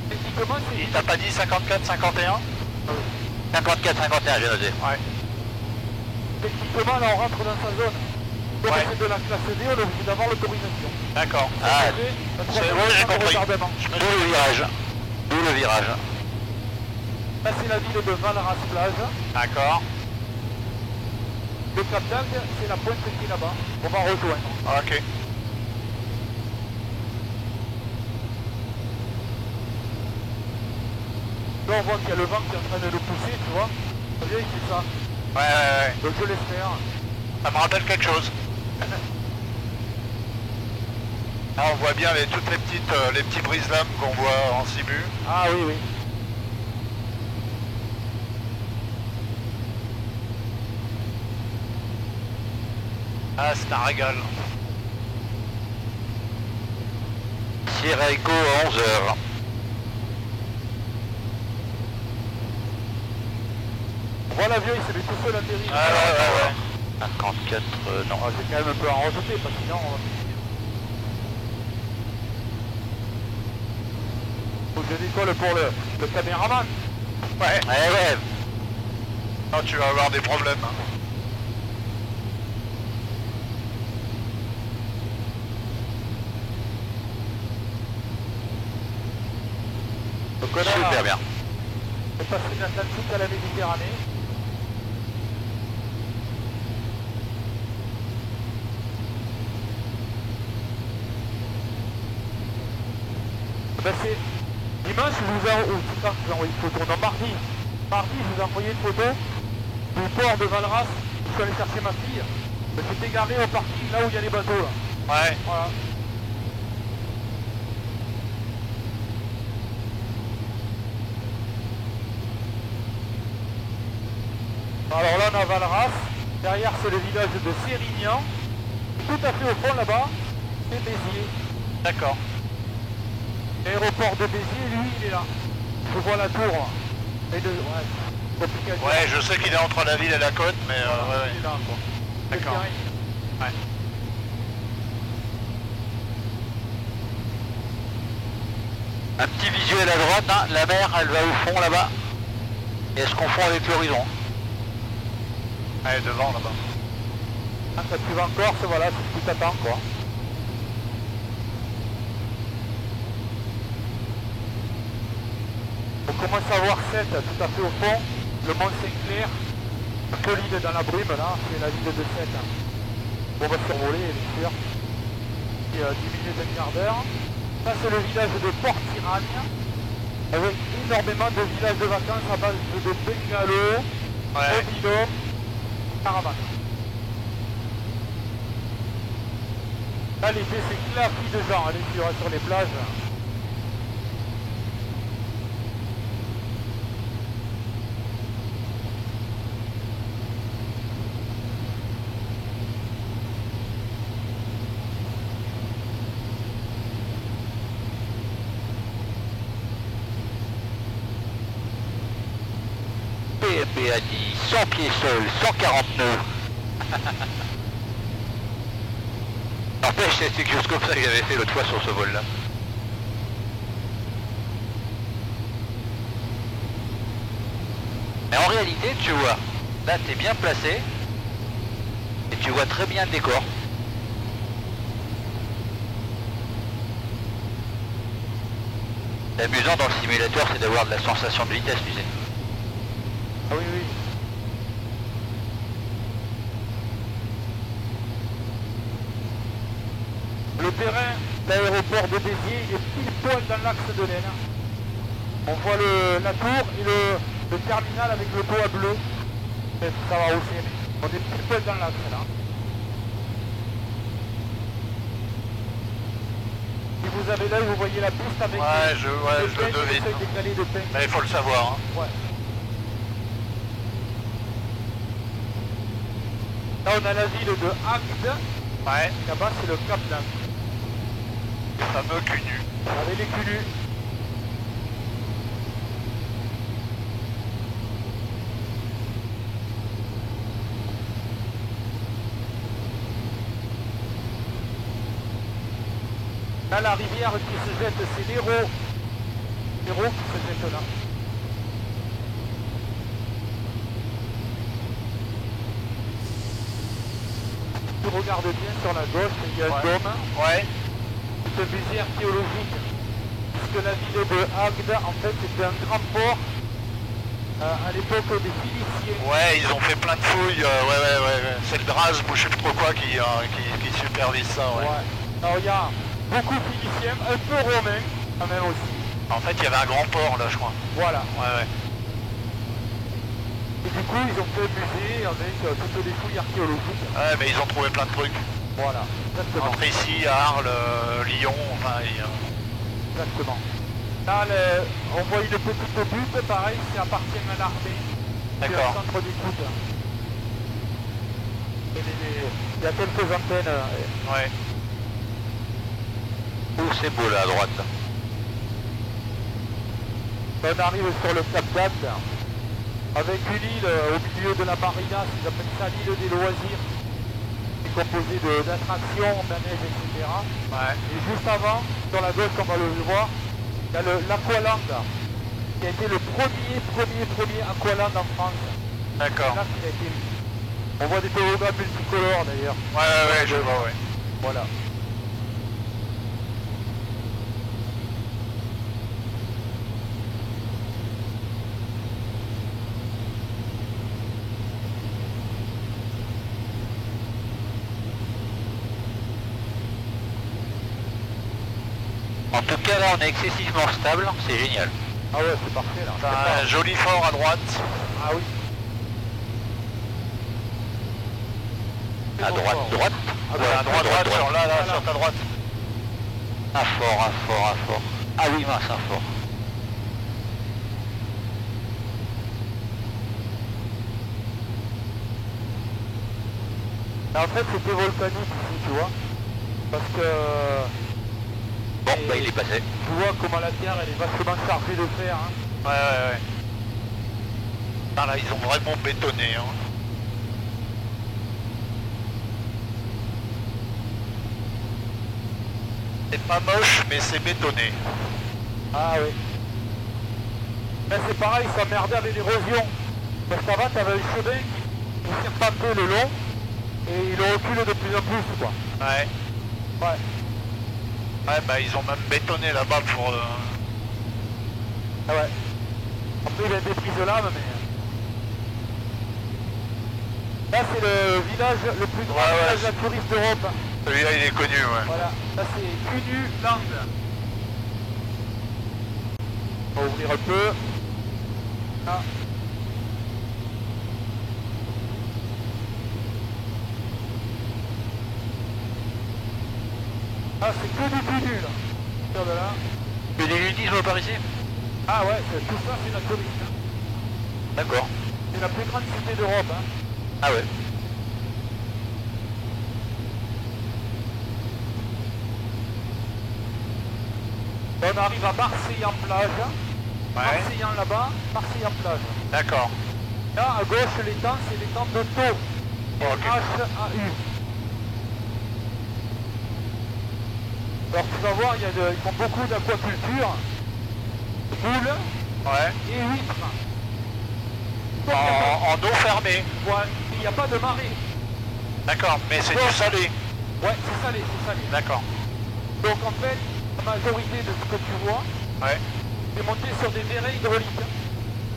Techniquement, c'est...
Il t'a pas dit 54-51
54-51, j'ai noté.
Ouais.
Techniquement, là, on rentre dans sa zone. Comme
Ouais.
c'est de la classe D, on est obligé d'avoir l'autorisation.
D'accord.
Ah,
c'est bon, j'ai compris.
d'où le virage. D'où le virage.
Là, c'est la ville de Valras-Plage.
D'accord.
Le Cap d'Agde, c'est la pointe qui est là-bas. On va rejoindre.
Ok.
Là, on voit qu'il y a le vent qui est en train de le pousser, tu vois. Ça vient, il fait ça.
Ouais.
Donc, je l'espère.
Ça me rappelle quelque chose. Là, on voit bien toutes les petits brise-lames qu'on voit en Simu.
Ah oui, oui.
Ah, c'est un régal.
Sierra Echo à 11h.
On voit l'avion, il s'est mis tout seul atterrir.
Ouais.
54, non.
Ah, j'ai quand même un peu en rajouter, parce que sinon... Faut que je décolle pour le caméraman.
Ouais.
Ouais.
Non, tu vas avoir des problèmes.
Donc on a
Super bien.
passé de l'Atlantique à la Méditerranée. Ben c'est... Dimanche, je vous ai envoyé une photo. Non, mardi, je vous ai envoyé une photo du port de Valras. Je suis allé chercher ma fille. J'étais garé au parking là où il y a les bateaux. Là.
Ouais.
Voilà. Alors là on a Valras, derrière c'est le village de Sérignan. Tout à fait au fond là-bas, c'est Béziers.
D'accord.
L'aéroport de Béziers, lui, il est là. Je vois la tour. Et de... ouais, compliqué à dire.
Ouais, je sais qu'il est entre la ville et la côte, mais ouais,
Il est là, quoi.
D'accord. Ouais.
Un petit visuel à droite, hein. La mer elle va au fond là-bas. Et elle se confond avec l'horizon.
Ouais, devant là-bas.
Quand tu vas en Corse, voilà, c'est ce qui t'attend, quoi. On commence à voir 7 tout à fait au fond, le Mont Saint-Clair, solide dans la brume, là, c'est la ville de 7. On va survoler, bien sûr. Et 10 minutes, un quart d'heure. Ça, c'est le village de Port-Tiragne, avec énormément de villages de vacances à base de bungalows, mobilhomes, caravanes. Là, l'été, c'est clapi de gens, allez sur les plages.
PMP a dit 100 pieds sol, 140 nœuds. N'empêche, c'est quelque chose comme ça qu'il avait fait l'autre fois sur ce vol-là. Mais en réalité, tu vois, là t'es bien placé et tu vois très bien le décor. L'amusant dans le simulateur, c'est d'avoir de la sensation de vitesse, tu sais.
Ah oui, oui. Le terrain d'aéroport de Béziers, il est pile poil dans l'axe de l'Aisne. On voit la tour et le terminal avec le toit bleu. Ça va aussi. On est pile poil dans l'axe là. Si vous avez l'œil, vous voyez la piste avec
je le devine.
décalé de peigne.
Mais il faut le savoir. Hein.
Ouais. Là on a la ville de Agde.
Ouais.
Là-bas c'est le Cap d'Agde.
Le fameux cul nu.
Avec les culus. Là la rivière qui se jette, c'est l'Hérault. L'Hérault qui se jette là. Tu regardes bien sur la gauche, il y a un dôme.
Ouais.
C'est un musée archéologique. Puisque la ville de Agde, en fait, c'était un grand port à l'époque des Philiciens.
Ouais, ils ont fait plein de fouilles. Ouais. C'est le Draz ou je sais plus trop quoi qui supervise ça. Ouais.
Alors il y a beaucoup Philiciens, un peu romains quand même aussi.
En fait, il y avait un grand port là, je crois.
Voilà.
Ouais.
Et du coup, ils ont fait un musée avec toutes les fouilles archéologiques.
Ouais, mais ils ont trouvé plein de trucs.
Voilà, exactement.
Entre ici, Arles, Lyon, enfin...
Exactement. Là, on voit une petite butte, pareil, ça appartient à l'armée.
D'accord.
C'est le centre d'écoute. Il y a quelques antennes.
Ouais.
Oh, c'est beau là à droite.
On arrive sur le Cap d'Agde, avec une île au milieu de la marina, ils appellent ça l'île des loisirs. C'est composé d'attractions, manèges, etc.
Ouais.
Et juste avant, sur la gauche, on va le voir, il y a l'Aqualand, qui a été le premier Aqualand en France.
D'accord.
Là, il a été... On voit des toboggans multicolores d'ailleurs.
Ouais, je vois, ouais.
Voilà.
En tout cas là on est excessivement stable, c'est génial.
Ah ouais, c'est parfait là.
T'as un joli fort à droite.
Ah oui.
À droite.
À droite, sur là, sur ta droite.
Un fort. Ah oui mince, un fort.
En fait, c'était volcanique ici, tu vois. Parce que...
Bon, bah il est passé.
Tu vois comment la terre, elle est vachement chargée de fer. Hein.
Ouais. Ah là, ils ont vraiment bétonné. Hein. C'est pas moche, mais c'est bétonné.
Ah oui. Mais c'est pareil, ça merdait avec l'érosion. Parce qu'avant, t'avais un chemin qui serpentait le long et il recule de plus en plus, quoi.
Ouais.
Ouais.
Ouais, bah ils ont même bétonné là-bas pour...
Ah ouais. Après, il y a des prises de lave, mais... Là, c'est le village le plus grand village naturiste d'Europe.
Celui-là, il est connu, ouais.
Voilà. Là, c'est Cunu Land. On va ouvrir un peu. Ah. Ah, c'est que du Cunu, là. Regarde là.
Que du nudisme par ici?
Ah ouais, tout ça, c'est la commune. Hein.
D'accord.
C'est la plus grande cité d'Europe. Hein.
Ah ouais.
On arrive à Marseille-en-Plage. Marseillan là-bas, Marseillan-Plage.
D'accord.
Là, à gauche, l'étang, c'est l'étang de Thau.
Ok.
H-A-U. Alors tu vas voir, ils font beaucoup d'aquaculture. Poules
Ouais.
et huîtres.
En eau fermée.
Ouais, il n'y a pas de marée.
D'accord, mais c'est du salé.
Ouais, c'est salé, c'est salé.
D'accord.
Donc en fait, la majorité de ce que tu vois,
Ouais.
c'est monté sur des verrets hydrauliques.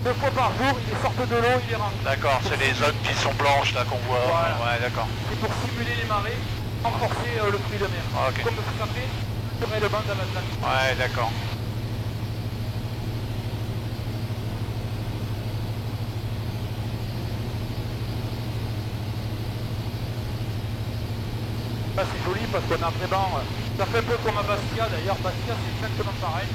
2 fois par jour, ils sortent de l'eau, ils les rentrent.
D'accord, c'est les zones qui sont blanches là qu'on voit.
Voilà.
Ouais, d'accord.
C'est pour simuler les marées, renforcer le fruit de mer.
Ah, ok.
Comme ça fait le banc dans l'Atlantique.
Ouais, d'accord.
Là c'est joli parce qu'on a vraiment... Ça fait un peu comme à Bastia d'ailleurs. Bastia c'est exactement pareil.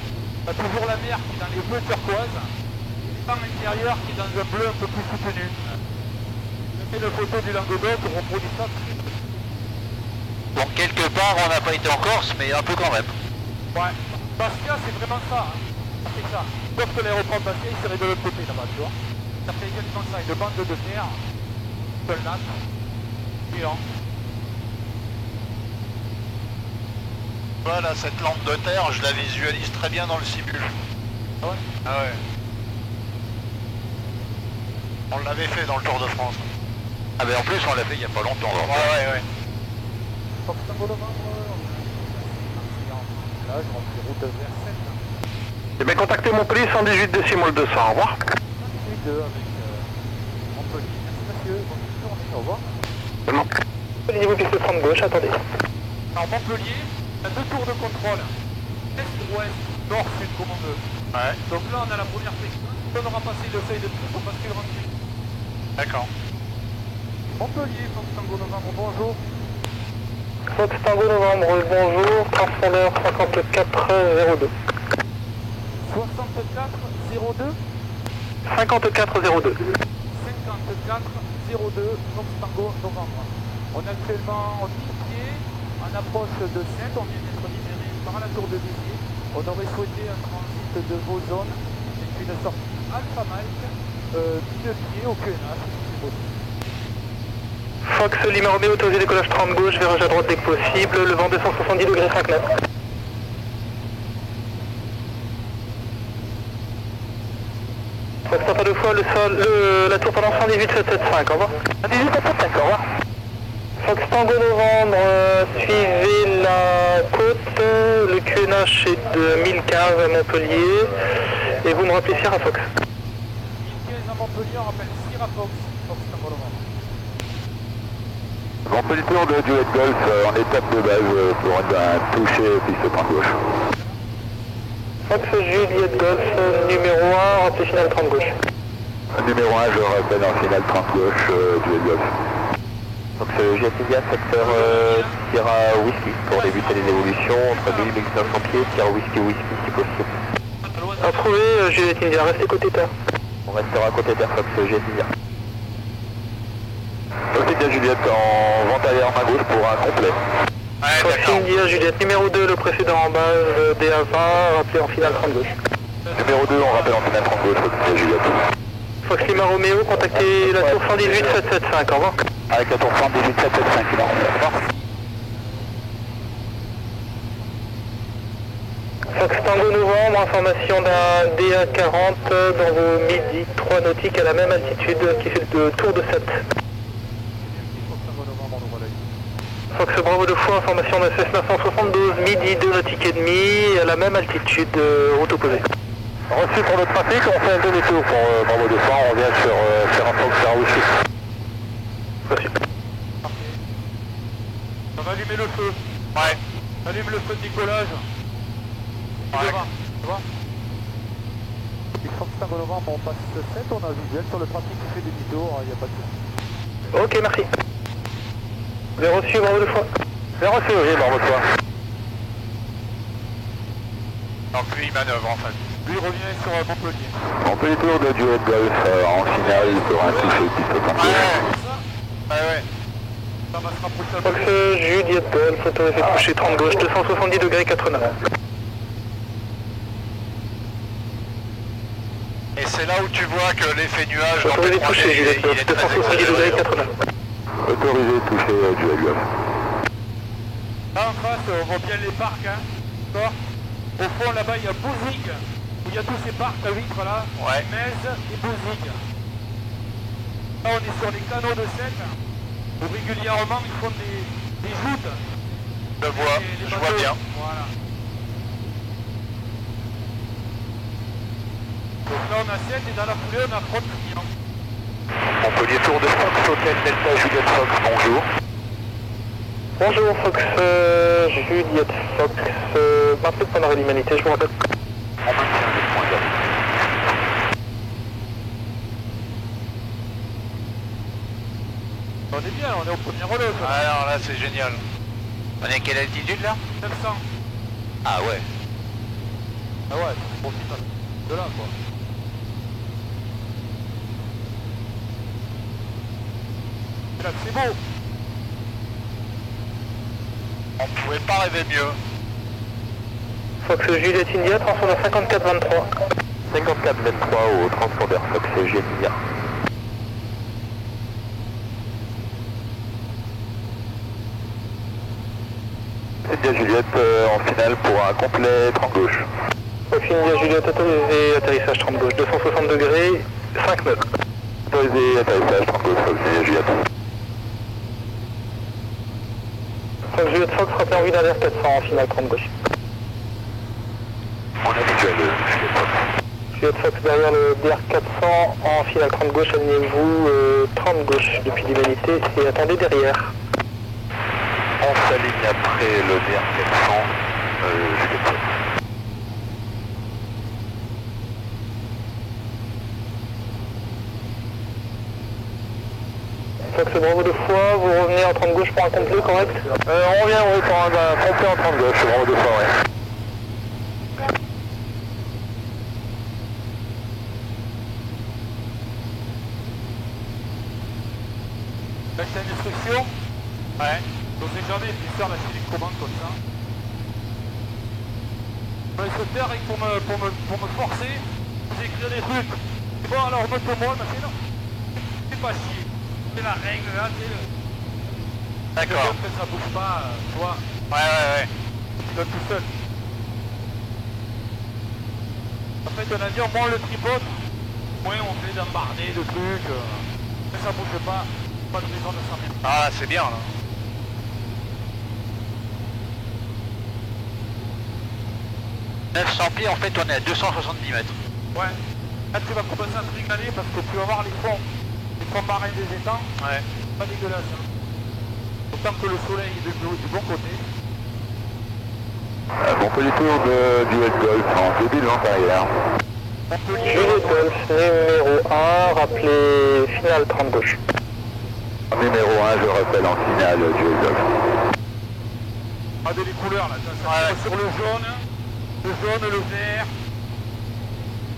On a toujours la mer qui est dans les bleus turquoise. Et en intérieur qui est dans un bleu un peu plus soutenu. Je fais une photo du Languedoc, on reproduit ça très bien.
Bon, quelque part, on n'a pas été en Corse, mais un peu quand même.
Ouais. Bastia c'est vraiment ça. Hein. Ça fait ça. Sauf que l'aéroport de Bastia il serait de l'autre côté là-bas, tu vois. Ça fait exactement ça. Une bande de terre. Un lac. Géant.
Voilà, cette lampe de terre, je la visualise très bien dans le simul.
Ah ouais.
Ah ouais. On l'avait fait dans le Tour de France.
Ah ben en plus, on l'a fait il y a pas longtemps. Donc.
Ouais.
Là, je rentre les routes vers 7.
Eh bien, contactez Montpellier 118 décimol 200, au revoir.
118 avec Montpellier. Merci monsieur, bonne journée, au revoir.
Seulement. Niveau piste 30 gauche, attendez.
Alors Montpellier, il y a 2 tours de contrôle. Est, ouest, nord, sud, comme on veut.
Ouais.
Donc là, on a la première section. On aura passé le seuil de plus, on bascule ensuite.
D'accord.
Montpellier, Fox Tango Novembre, bonjour.
Fox Tango Novembre, bonjour. Transpondeur 5402.
64 02
5402.
54 02 Fox Tango Novembre. On est actuellement en pied, en approche de Sainte, on vient d'être libéré par la tour de Béziers. On aurait souhaité un transit de vos zones et une sortie Alpha Mike, 1000 pieds au QNH, si c'est possible.
Fox Lima Romeo, autorisé décollage 30 gauche, virage à droite dès que possible, le vent 270 degrés 5 mètres. Fox Papa 2 fois, la tour pendant 118 775, au revoir. 118 775, au revoir. Fox Tango Novembre, suivez la côte, le QNH est de 1015 à Montpellier, et vous me rappelez Sierra Fox.
1015 à Montpellier, on rappelle Sierra Fox, Fox Tango Novembre.
Montpellier tour de Juliette Golf en étape de base pour un toucher piste 30 gauche.
Fox Juliette Golf numéro 1, rappelez finale 30 gauche.
Numéro 1, je rappelle en finale 30 gauche, Juliette Golf.
Donc Juliette India, secteur Sierra Whisky, pour débuter les évolutions entre 1000 et 1500 pieds, Sierra Whisky si possible.
Approuvé, Juliette India, restez côté terre.
On restera à côté terre, Fox Juliette India.
Ok, India Juliette en vente arrière main gauche pour un complet.
Ouais,
Fox
d'accord.
India Juliette numéro 2, le précédent en base, DA20, rappelé en finale 30 gauche.
Numéro 2, on rappelle en finale 30 gauche, Fox India Juliette.
Fox Lima Romeo, contactez la tour 118 775, au revoir.
Avec la tour 118 775, il en revoir.
Fox Tango Novembre, information d'un DA40 dans vos midi 3 nautiques à la même altitude qui fait le tour de 7. Fox Bravo de fois, information d'un Cessna 172, midi 2 nautiques et demi à la même altitude, route opposée.
Reçu pour le trafic, on fait un demi-tour pour Bravo 200, on revient sur un Fox Air aussi.
Reçu.
On va allumer le feu.
Ouais.
Allume le feu de décollage.
Ouais.
Tu vois. Et Fox Tango Novembre, on passe 7, on a un visuel sur le trafic qui fait demi-tour, il n'y a pas de souci.
Ok, merci. Vous avez reçu Bravo de fois.
C'est reçu, oui, Bravo 200.
Donc lui il manœuvre en fait.
Lui revient sur Montpellier.
On peut les tours de Juliette Golf en finale pour un toucher piste
Ouais.
32.
Ouais.
Ça va se rapprocher un
Fox
peu.
Juliette Golf, autorisé coucher 30 gauche, 270 degrés 89.
Et c'est là où tu vois que l'effet nuage dans
Autorisé
P3D,
coucher Juliette
il
Golf,
est très
270
exagéré.
degrés 89.
Autorisé toucher Juliette Golf.
Là en face, on voit bien les parcs, hein. D'accord. Au fond là-bas, il y a Bouzig, où il y a tous ces parcs à vitres là.
Ouais.
Metz et Bouzig. Là, on est sur les canaux de Sète, où régulièrement ils font des joutes.
Je vois,
Les
je vois
bateaux.
bien.
Voilà. Donc là, on a 7 et dans la foulée, on a 30 clients.
Montpellier Tour de Fox, Hôtel Delta Juliette Fox, bonjour.
Bonjour Fox, Juliette Fox, maintenant qu'on aurait l'humanité, je vous rappelle.
On maintient le point d'heure.
On est bien, on est au premier relais. quoi.
Ah non, là c'est génial.
On est à quelle altitude là?
900.
Ah ouais.
Ah ouais, c'est profite de là quoi. Et là, c'est beau.
On pouvait pas rêver mieux.
Fox Juliette India, transpondeur 5423.
5423 au transpondeur Fox Juliette India. India Juliette en finale pour un complet 30 gauche.
Fox India Juliette autorisé, atterrissage 30 gauche, 260 degrés, 5 nœuds.
Autorisé atterrissage 30 gauche, Fox India Juliette.
Fox Juliette Fox, rappelez en vue d'un R400 en finale 30 gauche.
En habituel, Juliette Fox.
Juliette Fox derrière le DR400 en finale 30 gauche, alignez-vous 30 gauche depuis l'humanité et attendez derrière.
On s'aligne après le DR400, Juliette Fox.
Fox Bravo deux fois, vous revenez en 30 gauche pour un complet, correct?
On revient, oui, pour un complet en 30 gauche, Bravo 200, ouais.
Là, c'est une instruction. Ouais. Donc, j'ai jamais pu faire la télécommande comme ça. On va se faire et pour me forcer, vous écrire des trucs. Bon, alors, moto-moi, mais non. C'est pas chier. C'est la règle, là, c'est le...
D'accord.
Que ça bouge pas, tu vois.
Ouais.
Tu dois tout seul. En fait, un avion, moins le tripote, moins on fait d'embarder de trucs. Mais ça bouge pas. Pas de raison de s'en mettre.
Ah, c'est bien là.
« 900 pieds, en fait, on est à 270 mètres.
Ouais. Là, tu vas commencer à te régaler parce que tu vas voir les fonds marins des étangs.
Ouais.
Pas dégueulasse. Hein. Autant que le soleil est du bon côté.
Montpellier Tour de Juliette Golf en début de vente arrière.
Juliette Golf, numéro 1, rappelez finale 30 gauche.
Numéro 1, je rappelle en finale Juliette Golf.
Regardez les couleurs là, ça
Ouais.
sur le jaune, le vert.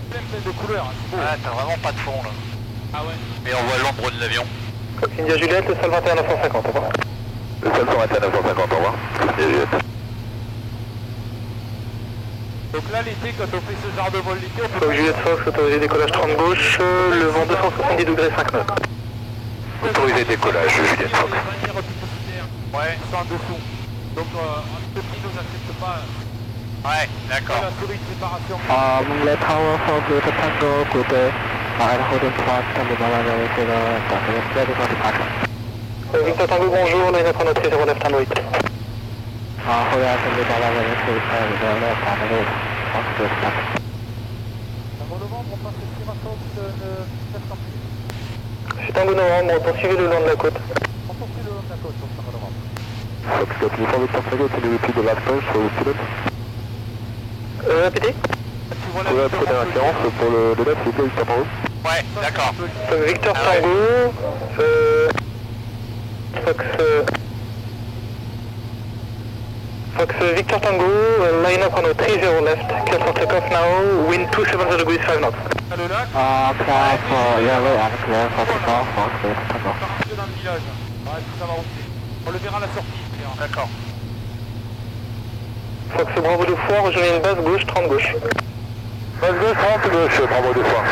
Plein de couleurs, hein, c'est beau.
Ah, t'as vraiment pas de fond là.
Ah ouais.
Mais on voit l'ombre de l'avion.
India Juliette, le sol 21 950, au revoir. Le sol 121 950, au revoir. India Juliette.
Donc là, l'été, quand on fait ce genre de vol l'été, on peut...
Juliette Fox, autorisé décollage 30 gauche, le vent 270 degrés 5 nœuds. Autorisé décollage, Juliette Fox.
Ouais, sans dessous. Donc, ce qui nous accepte pas...
Ouais, d'accord.
La souris de séparation.
Let Tower for Delta Tango, good day. Hold on fast, and the Malaga ready for departure.
Victor Tango, bonjour, line up on notre 09 Tango 8.
Hold on, and the Malaga ready for departure.
Tango novembre, on passe le Sierra Fox 9
C'est Tango novembre, poursuivez le long de la côte.
On poursuit le long de la côte sur Tango novembre.
Fox, can you follow Tango, can you repeat the last page for the student? Répétez.
Tu vois la
Pour la référence, pour le left, s'il vous plaît, Victor Tango.
Ouais, d'accord.
Victor Tango, Fox Victor Tango, line up on a 30 left, clear for takeoff now, wind 270 degrees 5 knots.
le lac.
Clear for yellow and clear for takeoff for Delta Tango.
Dans le village. Ouais, ça va rouler. On le verra à la sortie.
D'accord.
Fox Bravo 2 fois, rejoignez une base gauche, 30 gauche. Base gauche, 30 gauche, Bravo 2 fois.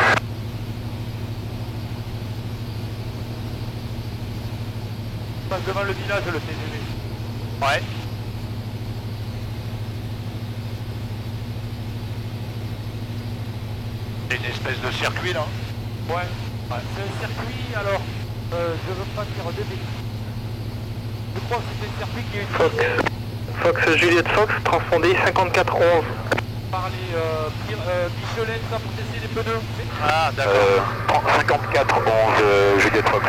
On passe devant le village, le TGV.
Ouais. C'est une espèce de circuit, là.
Ouais. C'est un circuit, alors, je veux pas dire de bêtises. Je crois que c'est un circuit qui est
Fox Juliette Fox, transpondé 5411.
par les Michelin, ça, pour tester les pneus.
Ah, d'accord.
5411 Juliette Fox.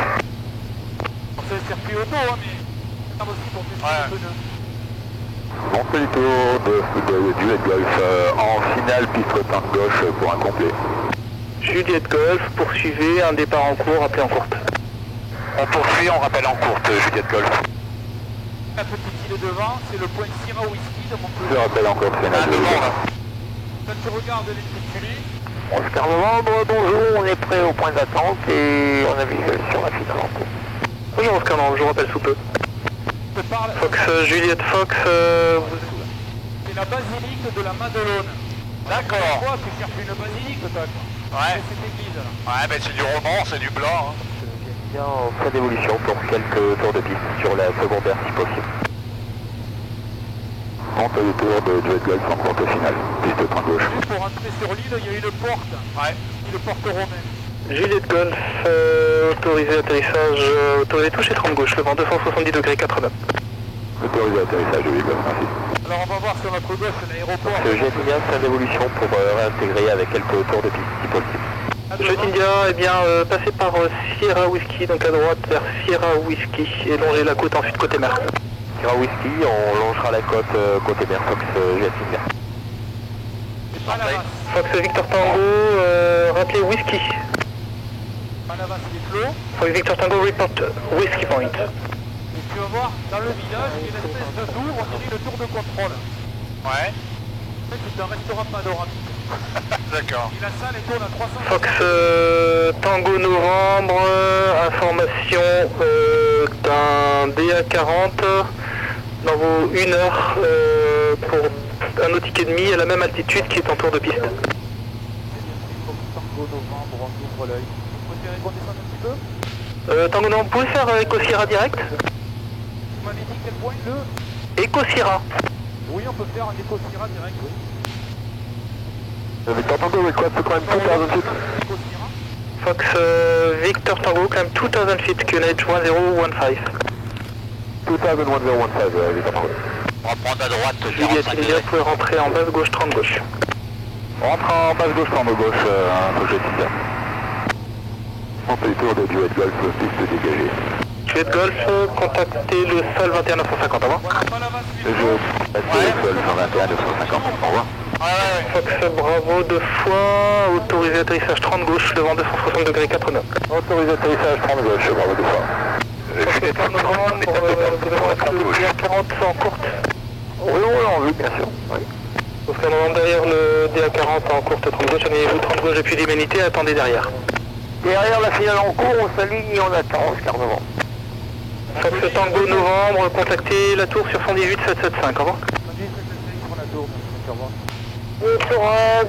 C'est un circuit auto, hein, mais ça aussi pour tester les pneus.
Bon, c'est le tour de Juliette Golf en finale piste côte gauche pour un complet. Juliette Golf, poursuivez, un départ en cours, appelé en courte.
On poursuit, on rappelle en courte, Juliette Golf.
La petite île devant, c'est le point Sierra Whisky de mon
Je rappelle en courte, finale de
devant, là.
Quand tu regardes l'intitulé,
Oscar Novembre, bonjour, on est prêt au point d'attente et on a vu sur la finale.
Bonjour Oscar Novembre, je vous rappelle sous peu.
je te parle...
Fox Juliette Fox,
C'est la basilique de la Madelone.
D'accord.
Pourquoi tu cherches une basilique, toi, quoi?
Ouais.
C'est cette église, là.
Ouais, mais c'est du roman, c'est du blanc. Hein.
Bien en fin d'évolution pour quelques tours de piste sur la secondaire si possible.
on fait le tour de Juliette Golf en courte finale, piste point gauche.
Juste pour rentrer sur l'île, il y a une porte.
Ouais.
Une porte romaine.
Juliette Golf, autorisé atterrissage, autorisé toucher 30 gauche, le vent 270 degrés 4 nœuds. Autorisé atterrissage, Juliette Golf, merci.
Alors on va voir sur notre gauche l'aéroport.
Jet India, fin d'évolution pour réintégrer avec quelques tours de piste si possible.
Jet India, eh bien, passez par Sierra Whisky, donc à droite vers Sierra Whisky, et longez la côte ensuite côté mer.
Sierra Whisky, on longera la côte côté mer, Fox Jet India.
Palavas.
Fox Victor Tango, rappelez Whisky.
Palavas, les flots.
Fox Victor Tango, report Whisky Point.
Et tu vas voir, dans le village, il y a une espèce de tour, on dirait le tour de contrôle.
Ouais.
C'est un restaurant panoramique.
D'accord.
Et la salle est tourne à 300.
Fox Tango Novembre, information d'un DA40 dans vos 1 heure pour un nautique et demi à la même altitude qui est en tour de piste.
Tango novembre, on ouvre l'œil. Vous préférez qu'on descende un petit peu?
Tango Novembre, vous pouvez faire Eco-Sierra direct?
Vous m'avez dit quel point? Le...
Eco-Sierra.
Oui, on peut faire un éco-sierra direct, oui.
Victor Tango, request to climb 2000 feet.
Éco-sierra.
Fox Victor Tango, climb 2000 feet, QNH 1015. 201015, Victor Tango.
On va prendre à droite,
Juliette
45
India,
degrés.
vous pouvez rentrer en base gauche, 30 gauche. Rentre en base gauche, 30 gauche, Juliette India. On fait le tour de Juliette Golf, piste dégagée. Juliette Golf, contactez le sol 21 950, au revoir.
Voilà, Palavas, les
Je
flots.
passe le sol 121 950, au revoir.
Ouais.
Fox Bravo 2 fois, autorisé atterrissage 30 gauche, le vent 260 degrés 4 nœuds. Autorisé atterrissage 30 gauche, Bravo 2 fois. Fox Novembre, vous devez mettre le DA40 en courte. Oui, en vue, bien sûr. Oui. Fox Novembre derrière le DA40 en courte 30 gauche, alignez-vous 30 gauche depuis l'humanité, attendez derrière. Derrière la finale en cours, on s'aligne et on attend Oscar Novembre. Fox Tango Novembre, contactez la tour sur 118 775, au revoir.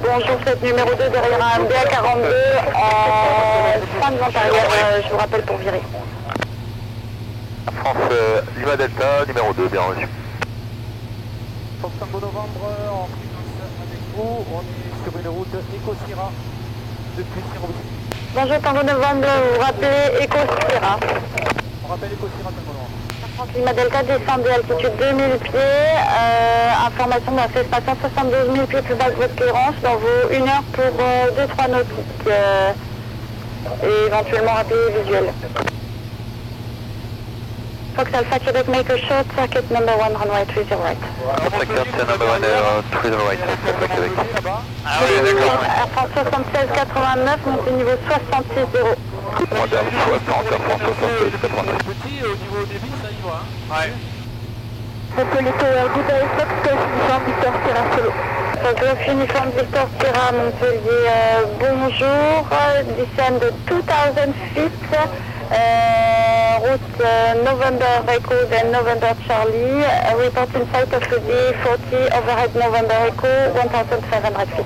Bonjour, cette numéro 2 derrière un BA42 en fin de vente arrière, je vous rappelle pour virer.
France Lima Delta, numéro 2, bien reçu.
Fox Tango Novembre, en fréquence avec vous, on est sur une route Eco-Sierra depuis Sierra.
Bonjour Tango Novembre, vous rappelez Eco-Sierra.
On rappelle Eco-Sierra Tango Novembre.
France Lima Delta, descendez altitude 2000 pieds, information d'un espace 72 000 pieds plus bas que votre clearance, dans vos 1 heure pour 2-3 nautiques, et éventuellement rappelez visuel. Fox Alpha Québec, make a short circuit number 1 runway 30 right.
Circuit number 1 30 right, Alpha Québec.
Ah oui, d'accord.
Air France 76 89, montée niveau 66 0.
Moderne 60, Air France 76 89.
Petit, au niveau débit, ça y va. Hein.
Ouais.
Montpellier Tower, good day, Fox Uniform Victor Sierra Solo. Fox Uniform Victor Sierra, Montpellier, bonjour, descend 2000 feet. Route November Echo, then November Charlie, report in sight of the D40, overhead November Echo, 1500 feet.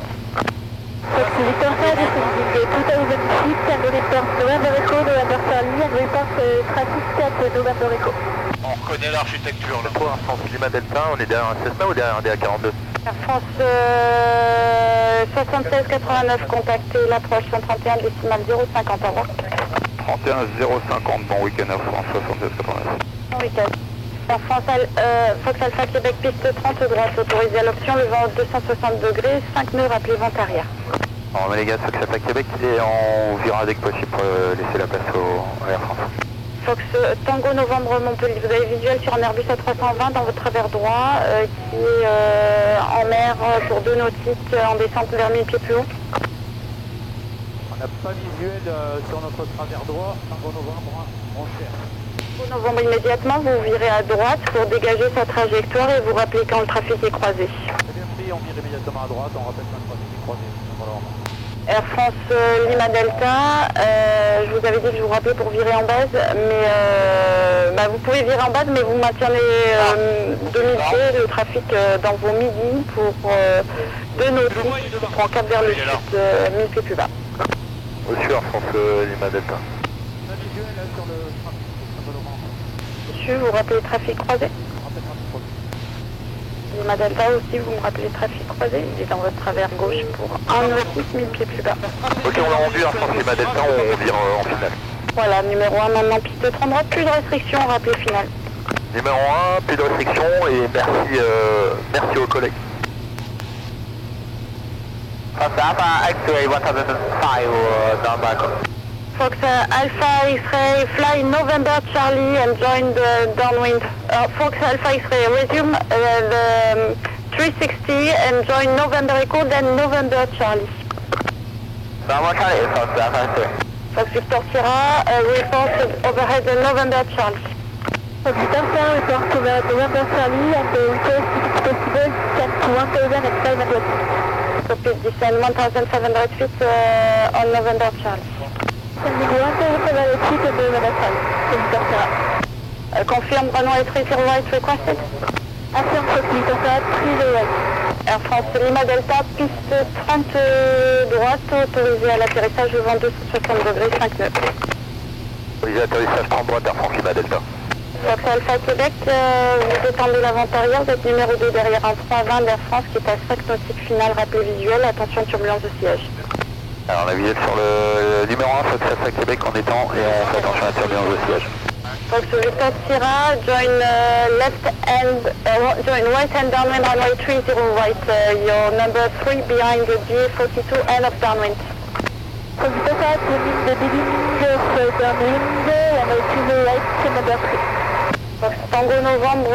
Fox Victor Sierra, descending 2000 feet, and report November Echo, November Charlie, and report traffic at November Echo.
On reconnaît l'architecture là.
Pour France Lima Delta, on est derrière un Cessna ou derrière un DA42?
Air France 76 89, contactez l'approche 131 décimal 050, au revoir.
31 050, bon week-end Air France 76 89.
Bon week-end. Air France Fox Alpha Québec, piste 30 droite, autorisé à l'option, le vent 260 degrés, 5 nœuds, rappelez vent arrière.
On met les gars Fox Alpha Québec et on virera dès que possible pour laisser la place à Air France.
Fox Tango Novembre Montpellier, vous avez visuel sur un Airbus A320 dans votre travers droit qui est en mer pour 2 nautiques en descente vers 1000 pieds plus haut.
On n'a pas visuel sur notre travers droit, Tango Novembre, on cherche.
Tango Novembre immédiatement, vous virez à droite pour dégager sa trajectoire et vous rappelez quand le trafic est croisé.
C'est bien pris, on vire immédiatement à droite, on rappelle quand le trafic est croisé.
Air France Lima Delta, je vous avais dit que je vous rappelais pour virer en base, mais vous pouvez virer en base, mais vous maintenez demi-pied le trafic dans vos midis pour 2 nautiques qui prend cap vers le sud, 1000 pieds plus bas.
Reçu Air France Lima Delta.
On a visuel là, sur le trafic.
Monsieur, vous rappelez trafic croisé? Lima Delta aussi, vous me rappelez trafic croisé, il est dans votre travers gauche pour 1 nautique, 1000 pieds plus bas.
Ok, on a rendu Air France Lima Delta, on vire en finale.
Voilà, numéro 1 maintenant, piste 30 droite, plus de restrictions, rappelez final.
Numéro 1, plus de restrictions et merci aux collègues. Fox Alpha X-ray 1005 down back.
Fox Alpha X-ray, fly November Charlie and join the downwind. Fox Alpha X-ray, resume the 360 and join November Echo, then November Charlie.
November Charlie, Fox Alpha X-ray.
Fox Victor Sierra, report overhead November Charlie. Fox Victor Sierra, report overhead November Charlie and the request if it's possible descend to 1000 and climb at so please descend 1700 feet on November Charlie. Confirm runway 30 right requested. Affirm Fox Victor Sierra, 30 right. Air France Lima Delta, piste 30 droite, autorisé à l'atterrissage au vent 260 degrés, 5 nœuds.
Autorisé à l'atterrissage 30 droite Air France Lima Delta.
Fox Alpha Québec, vous détendez l'avant arrière, vous êtes numéro 2 derrière un 320 d'Air France qui est à 5 nautiques finale, rappel visuel, attention turbulence de siège.
Alors on a visé sur le numéro 1 Fox Alpha Québec en étant et on fait attention à la turbulence de siège.
Fox Victor Sierra, join join right hand downwind runway 30 right, your number 3 behind the GA42 end of downwind. Fox Victor Sierra, turning the beginning of downwind, runway 30 right, number 3. Fox Tango Novembre,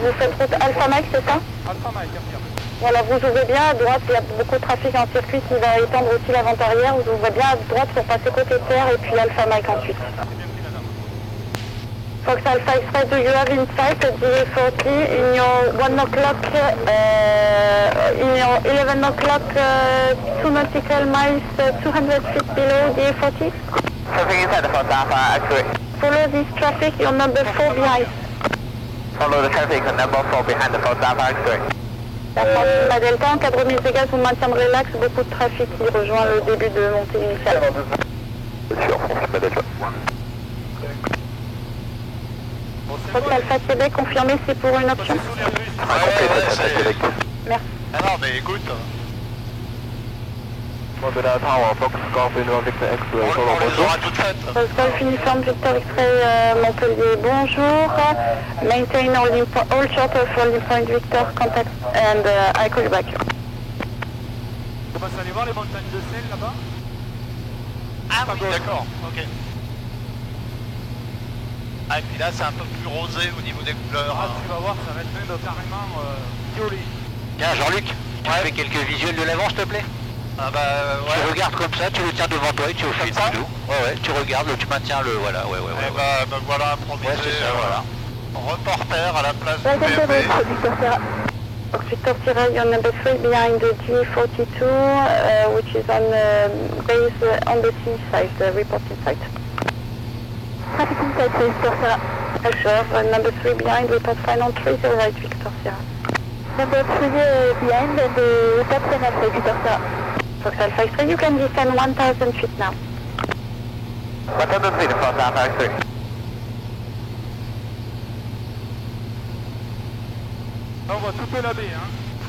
vous faites route Alpha Mike, c'est ça?
Alpha Mike, bien.
Voilà, vous ouvrez bien à droite, il y a beaucoup de trafic en circuit qui va étendre aussi l'avant-arrière, vous ouvrez bien à droite pour passer côté terre et puis Alpha Mike ensuite. Fox Alpha X-ray, do you have in sight DA40 in your 1 o'clock, in your 11 o'clock, 2 nautical miles, 200 feet below DA40?
Something inside the Fox Alpha X-ray.
Follow this traffic, you're number 4 behind.
Follow the traffic, number 4 behind the Fox Alpha X-ray.
La Delta, encadre mise de gaz, vous maintiendrez relax, beaucoup de trafic qui rejoint le début de montée initiale. Fox Alpha Québec, confirmé, c'est pour une option. Merci.
Ah non, mais écoute,
On les
aura toutes faites.
Fox Golf Uniform Victor X-ray Montpellier, bonjour. Maintain all short of holding point Victor, contact and I call you back.
On va aller voir les montagnes de sel là-bas.
Ah oui, d'accord, ok. Ah, et puis là, c'est un peu plus rosé au niveau des couleurs.
Ah, tu vas voir, ça va être même carrément violet.
Tiens, Jean-Luc, tu fais quelques visuels de l'avant, s'il te plaît?
Ah bah ouais.
Tu regardes comme ça, tu le tiens devant toi et tu fais
ça
du dos. Ouais, tu regardes, tu maintiens le... Voilà, ouais.
Bah voilà, improvisé.
Ouais, c'est ça, voilà.
Reporter à la place du
Welcome to
BFB.
Victor Sierra. Victor Sierra, you're number 3 behind the G42, which is on base on the sea side, reporting site. Traffic inside, Victor Sierra. Sure, number 3 behind, report final 30 right, Victor Sierra. Number 3 behind, and report final, Victor Sierra. Fox Alpha X-ray, you can descend 1,000 feet now.
1,000 feet, Fox Alpha X-ray.
On voit toute la baie, hein.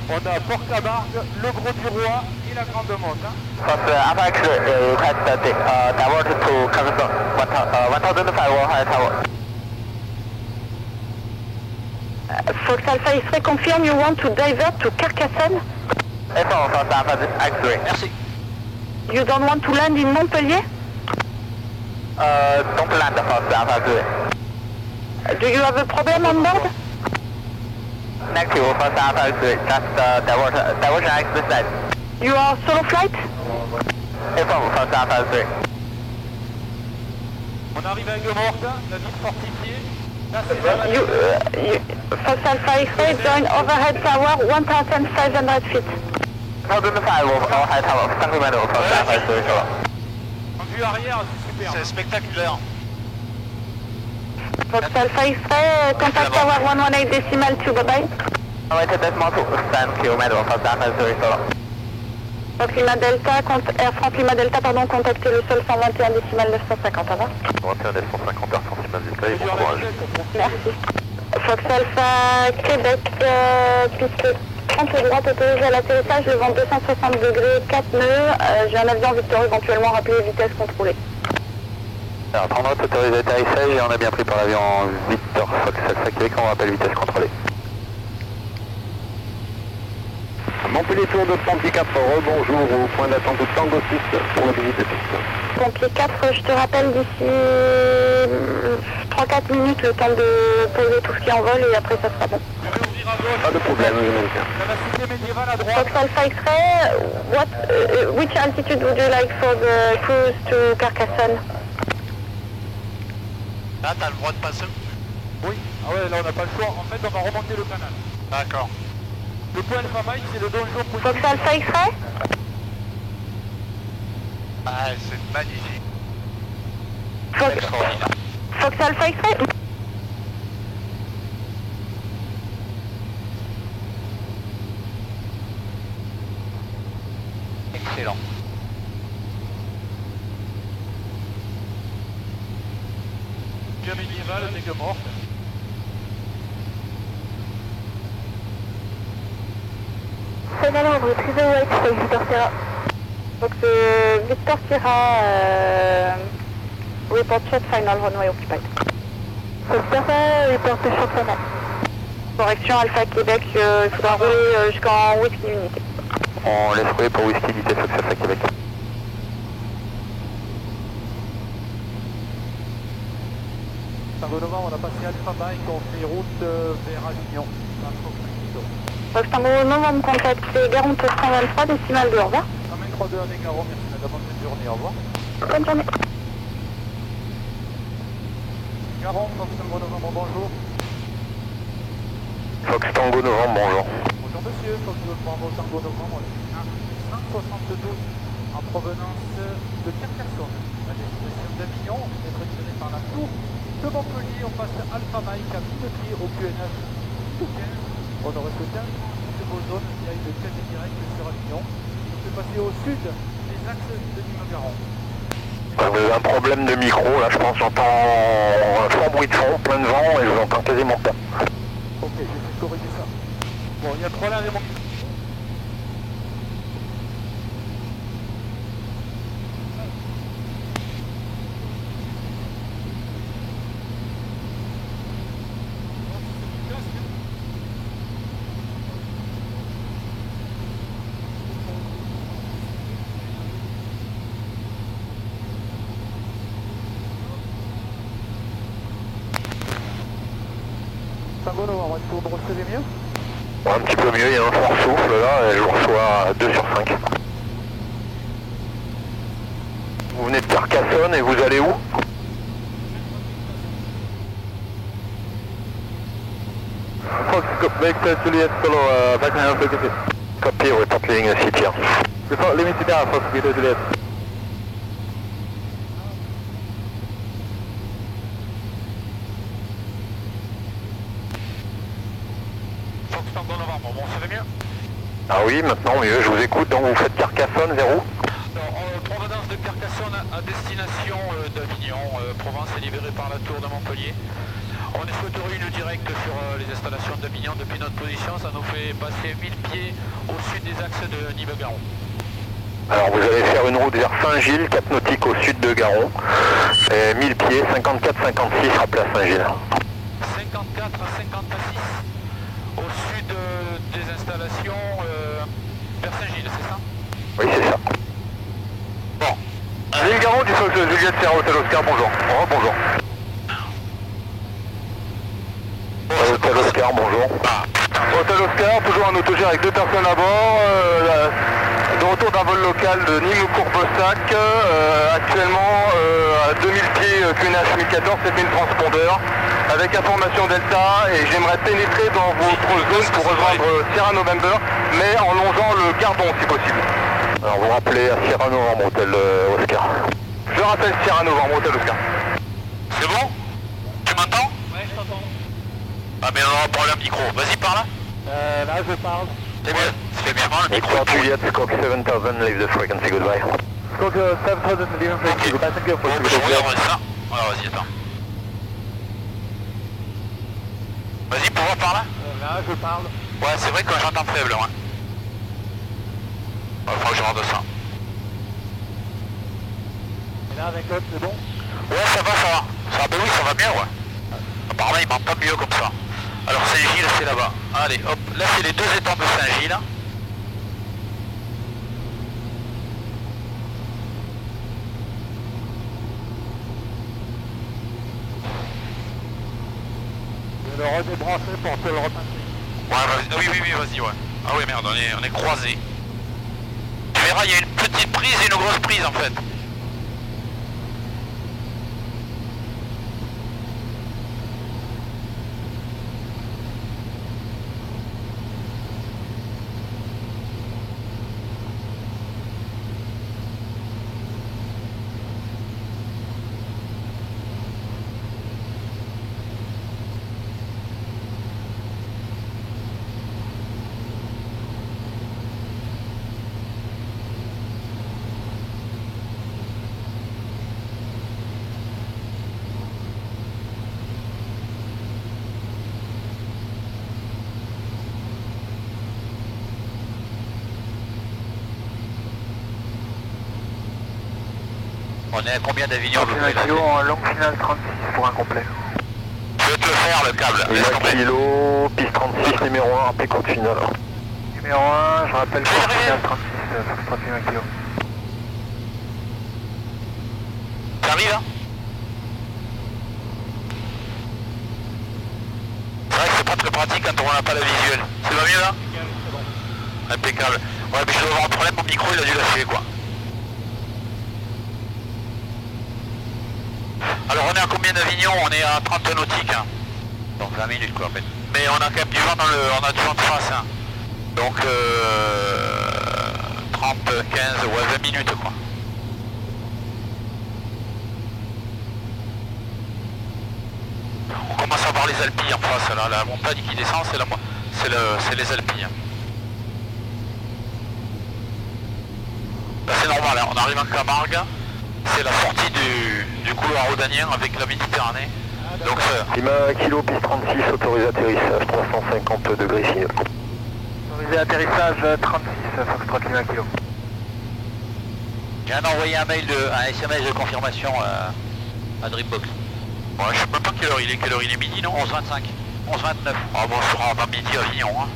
On a Port-Camargue, le Gros du Roi et la Grande Motte. Hein.
Fox Alpha X-ray, request tower to Carcassonne, 1,500 tower.
Fox Alpha X-ray, confirm you want to divert to Carcassonne?
Fox Alpha X-ray.
Merci.
You don't want to land in Montpellier?
Don't land Fox Alpha X-ray.
Do you have a problem on board?
Negative Fox Alpha X-ray, just diversion access side.
You are solo flight?
Fox Alpha X-ray.
On arrive à Aigues-Mortes, la ville fortifiée. Là, c'est
Fox Alpha X-ray, join overhead tower 1,500 feet.
1,500 overhead tower, Sacramento, Fox Alpha X-ray.
en vue arrière, c'est super.
C'est spectaculaire.
Fox Alpha X-ray, contact tower 118 decimal 2, bye bye.
United Decimal 2, stand kilometer, Fox Alpha X-ray, solo.
Fox Lima Delta, Air France Lima Delta, pardon, contactez le sol 121 décimal 950, au revoir.
121 950, Air France Lima Delta, et bon courage.
Merci. Fox Alpha Québec, piste 30 droite autorisée à l'atterrissage, le vent 260 degrés, 4 nœuds. J'ai un avion Victor éventuellement rappelé vitesse contrôlée.
Alors 30 droite autorisée à l'atterrissage et on a bien pris par l'avion Victor Fox Alpha Québec, on rappelle vitesse contrôlée. Montpellier Tour de Pompier 4, rebonjour au point d'attente de Tango 6 pour la visite de piste.
Pompier 4, je te rappelle d'ici 3-4 minutes le temps de poser tout ce qui est en vol et après ça sera bon.
Pas de problème, je maintiens.
La cité médiévale à droite.
Fox Alpha X-ray, which altitude would you like for the cruise to Carcassonne?
Là, t'as le droit de passer.
Oui. Ah ouais, là on n'a pas le choix. En fait, on va remonter le canal.
D'accord.
Le point Alpha Mike, c'est le donjon pour...
Fox Alpha X-ray?
Ah, c'est magnifique.
Fox Alpha X-ray?
Excellent.
Bien médiéval, Aigues-Mortes.
C'est Valandre, Triso White, c'est Victor Sierra. Donc c'est Victor Sierra, report shot final, runway occupied. Victor Sierra, report shot final. Correction Alpha Québec, il faudra rouler jusqu'en Whisky Unité.
On laisse rouler pour Whisky Unité Fox Alpha Québec.
Tango Novembre, on a passé Alpha Mike, on fait route vers Avignon.
Fox Tango Novembre, contactez Garonte 123, décimal 2, au revoir.
132 avec Garon, merci madame, bonne journée, au revoir.
Bonne journée.
Garon, Fox Tango Novembre, bonjour.
Fox Tango Novembre, bonjour.
Bonjour monsieur, Fox Tango Novembre, 172 en provenance de Carcassonne. À destination d'Avignon, on est récupéré par la tour de Montpellier, on passe Alpha Mike à 1000 pieds au QNH 15. On aurait souhaité de vos zones via une quasi directe sur Avignon. On peut passer au sud des axes de Nîmes-Garon.
Vous avez un problème de micro, là je pense j'entends un fort bruit de fond, plein de vent et je vous entends quasiment pas.
Ok, j'essaie de corriger ça. Bon, il y a le problème avec mon... Tango Novembre, est-ce que vous me recevez mieux?
Un petit peu mieux, il y a un fort souffle là et je vous reçois à 2 sur 5. Vous venez de Carcassonne et vous allez où? Fox, Victor Juliet Solo, background frequency. Copy, report leading a CTR. Report limited down, Fox, Victor Juliet.
Fox Tango Novembre, bon, ça va mieux?
Ah oui, maintenant mieux, je vous écoute, donc vous faites Carcassonne vers où?
En provenance de Carcassonne à destination d'Avignon, Provence est libérée par la tour de Montpellier. On souhaiterait une directe sur les installations d'Avignon depuis notre position, ça nous fait passer 1000 pieds au sud des axes de Nîmes-Garon.
Alors vous allez faire une route vers Saint-Gilles, 4 nautiques au sud de Garon, et 1000 pieds, 54-56 rappelé à Saint-Gilles.
54 à 56 au sud des installations vers Saint-Gilles, c'est ça?
Oui, c'est ça. Bon. Ville Garon du Fox Juliette Sierra Hotel Oscar, bonjour. Oh, bonjour. Hotel Oscar, bonjour. Hotel Oscar, toujours un autogère avec 2 personnes à bord. De retour d'un vol local de Nîmes-Courbesac, actuellement à 2000 pieds QNH 1014, 7000 transpondeurs, avec information Delta, et j'aimerais pénétrer dans votre zone pour rejoindre Sierra November, mais en longeant le Gardon si possible. Alors vous rappelez à Sierra Novembre, Hôtel Oscar. Je rappelle Sierra Novembre, Hôtel Oscar.
C'est bon? Tu m'entends?
Ouais, je t'entends.
Ah mais on aura problème micro, vas-y par là.
Là, je parle.
C'est bien, c'est bien, le micro.
Victor Juliet, Scope 7000, leave the frequency, goodbye.
Scope 7000, leave the frequency, goodbye, thank you for
Bon, je regarde ça. Alors vas-y, attends. Vas-y, pour voir par là?
Là, je parle.
Ouais, c'est vrai que j'entends faible, ouais. Faut que je regarde ça.
Et là, avec l'autre, c'est bon?
Ouais, ça va, ça va. Ça va, ben oui, ça va bien, ouais. Apparemment, il m'entend mieux comme ça. Alors Saint-Gilles, c'est là-bas. Allez, hop, là c'est les 2 étangs de Saint-Gilles.
Je vais le redébrancher pour te le repasser.
Ouais, oui, vas-y, ouais. Ah oui, merde, on est croisés. Tu verras, il y a une petite prise et une grosse prise en fait. On est à combien d'Avignon?
En longue finale 36 pour un complet.
Je vais te le faire le câble.
Et là, kilo, piste 36, numéro 1, appelé compte final. Numéro 1, je rappelle compte final 36, 31 kg.
T'arrives là? C'est vrai que c'est pas très pratique quand on n'a pas la visuelle. Ça va mieux là? Impeccable. Ouais, mais je dois avoir un problème, mon micro il a dû lâcher quoi.
Alors on est à combien d'Avignon? On est à 30 nautiques. Hein.
Donc 20 minutes quoi en fait.
Mais on a quand même du vent dans le. On a du vent de face. Hein. Donc 30, 15, ouais 20 minutes quoi. On commence à voir les Alpilles en face là. La montagne qui descend c'est les Alpilles. Là c'est normal, hein. On arrive en Camargue. C'est la sortie du couloir rhodanien avec la Méditerranée. Donc
Lima Kilo, piste 36, autorisé atterrissage 350 degrés signaux. Autorisé atterrissage 36, Foxtrot Lima Kilo.
Je viens d'envoyer un SMS de confirmation à Dreambox.
ouais, je sais même pas quelle heure il est midi non?
11h25, 11h29.
Ah bon, on sera avant midi à Avignon. Hein.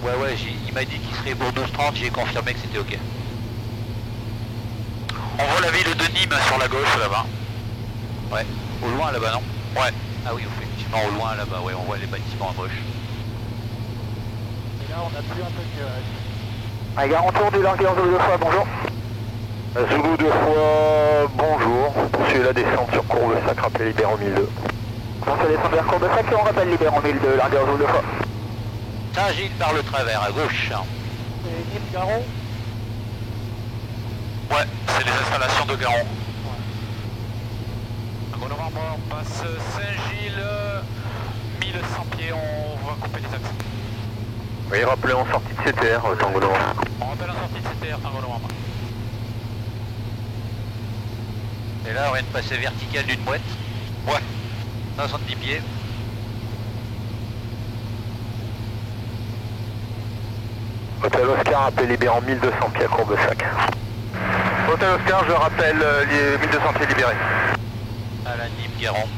Ouais, il m'a dit qu'il serait pour 12h30, j'ai confirmé que c'était ok.
On voit la ville de Nîmes sur la gauche là-bas.
Ouais, au loin là-bas non?
Ouais.
Ah oui, effectivement au loin là-bas, ouais, on voit les bâtiments en moche.
Et là, on n'a plus un peu de nuages.
À gare en tour du largueur Zulu 2 fois, bonjour. Zulu 2 fois, bonjour. Poursuivez la descente sur courbe sac, rappel libérant 1002. Poursuivez la descente vers courbe sac et on rappelle libérant 1002, largueur Zulu 2 fois.
Saint-Gilles par le travers, à gauche.
Et Nîmes-Garon.
Ouais, c'est les installations de Garon. En novembre, on passe Saint-Gilles, 1100 pieds, on va couper les axes.
Oui, rappelez en sortie de CTR, Tango Novembre.
On rappelle en sortie de CTR, Tango Novembre.
Et là, on vient de passer verticale d'une mouette.
Ouais.
70 pieds.
Hôtel Oscar, rappel libérant 1200 pieds à courbe sac. Hôtel Oscar, je rappelle les 1200 pieds libérés.
À la Nîmes-Garon.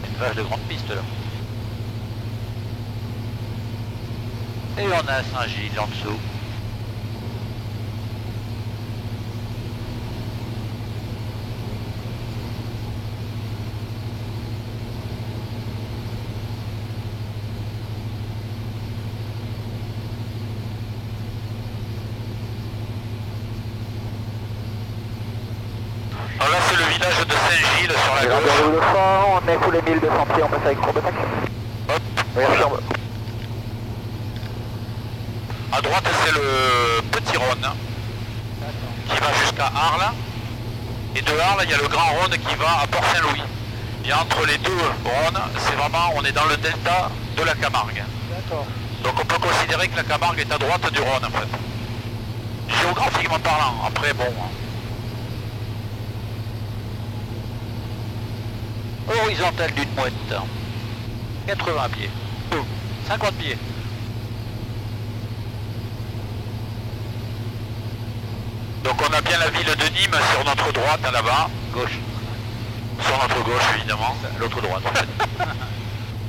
Une vache de grande piste là. Et on a Saint-Gilles en dessous.
Alors là c'est le village de Saint-Gilles sur la gauche.
On est sous les 1200 pieds, on passe avec courbe sac.
Hop.
Oui, affirme.
À droite c'est le petit Rhône qui va jusqu'à Arles. Et de Arles il y a le grand Rhône qui va à Port-Saint-Louis. Et entre les deux Rhônes, c'est vraiment, on est dans le delta de la Camargue.
D'accord.
Donc on peut considérer que la Camargue est à droite du Rhône en fait. Géographiquement parlant, après bon.
Horizontale d'une mouette. 80 pieds. 50 pieds.
Donc on a bien la ville de Nîmes sur notre droite là-bas.
Gauche.
Sur notre gauche évidemment.
L'autre droite en fait.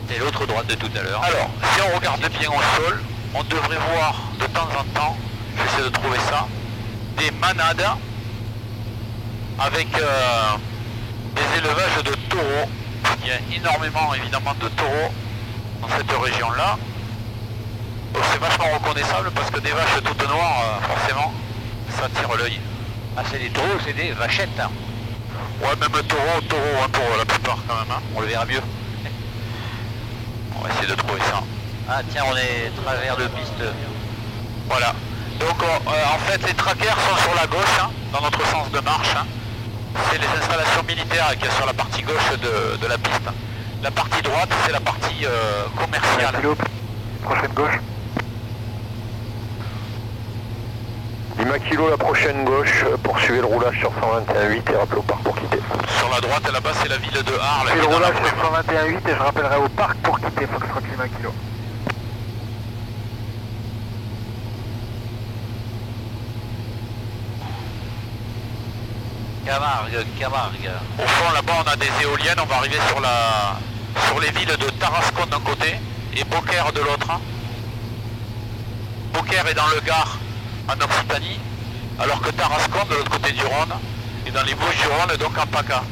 C'est l'autre droite de tout à l'heure.
Alors, si on regarde bien au sol, on devrait voir de temps en temps, j'essaie de trouver ça, des manades avec des élevages de taureaux. Il y a énormément évidemment de taureaux dans cette région-là. Donc c'est vachement reconnaissable parce que des vaches toutes noires, forcément, ça tire l'œil.
Ah, c'est des taureaux, c'est des vachettes. Hein.
Ouais, même taureau hein, pour la plupart quand même. Hein.
On le verra mieux.
On va essayer de trouver ça.
Ah tiens, on est travers de piste.
Voilà. Donc en fait les trackers sont sur la gauche, hein, dans notre sens de marche. Hein. C'est les installations militaires qui sont sur la partie gauche de la piste. La partie droite c'est la partie commerciale.
Prochaine gauche. Lima Kilo, la prochaine gauche, poursuivez le roulage sur 121.8 et rappelez au parc pour quitter.
Sur la droite là-bas c'est la ville de Arles.
Je fais le roulage sur 121.8 et je rappellerai au parc pour quitter Foxtrot Lima Kilo.
Camargue.
Au fond là-bas on a des éoliennes, on va arriver sur les villes de Tarascon d'un côté et Beaucaire de l'autre. Beaucaire est dans le Gard en Occitanie, alors que Tarascon de l'autre côté du Rhône est dans les Bouches-du-Rhône, donc en PACA.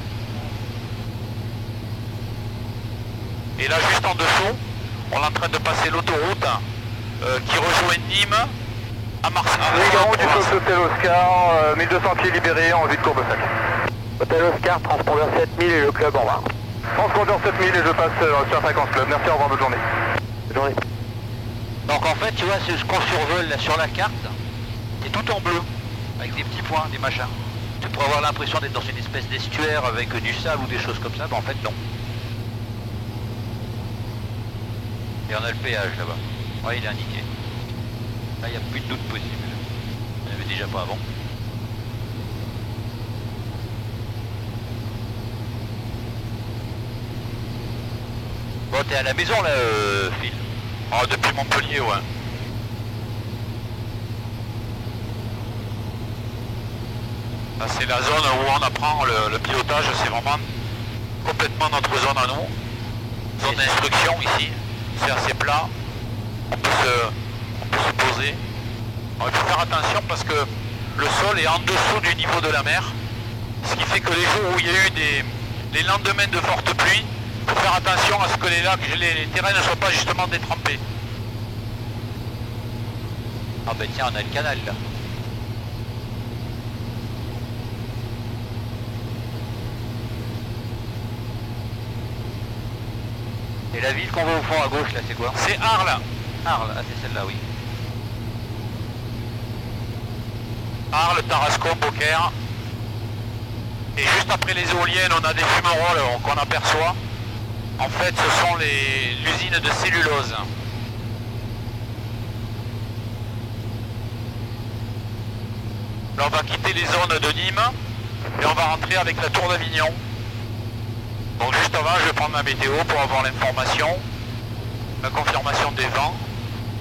Et là juste en dessous, on est en train de passer l'autoroute qui rejoint Nîmes à Marseille.
Les garants du Fox Hôtel Oscar, 1200 pieds libérés en vue de Courbesac. Hôtel Oscar, transpondeur 7000 et le club en bas. Transpondeur 7000 et je passe sur 50 club. Merci, au revoir, bonne journée. Bonne journée.
Donc en fait, tu vois, ce qu'on survole là sur la carte, c'est tout en bleu, avec des petits points, des machins. Tu pourrais avoir l'impression d'être dans une espèce d'estuaire avec du sable ou des choses comme ça, mais en fait non. Et on a le péage là-bas. Ouais, il est indiqué. Là, il n'y a plus de doute possible. Il n'y en avait déjà pas avant. Bon, t'es à la maison là, Phil?
Oh, depuis Montpellier, ouais. Là, c'est la zone où on apprend le pilotage, c'est vraiment complètement notre zone à nous. Zone d'instruction ici, c'est assez plat, on peut se poser. Alors, il faut faire attention parce que le sol est en dessous du niveau de la mer, ce qui fait que les jours où il y a eu des lendemains de fortes pluies, il faut faire attention à ce que les terrains ne soient pas justement détrempés.
Ah ben tiens, on a le canal là. Et la ville qu'on voit au fond à gauche là, c'est quoi?
C'est Arles.
Arles, ah c'est celle-là, oui.
Arles, Tarascon, Beaucaire. Et juste après les éoliennes, on a des fumerolles qu'on aperçoit. En fait, ce sont l'usine de cellulose. Là, on va quitter les zones de Nîmes et on va rentrer avec la Tour d'Avignon. Donc juste avant, je vais prendre ma météo pour avoir l'information, la confirmation des vents,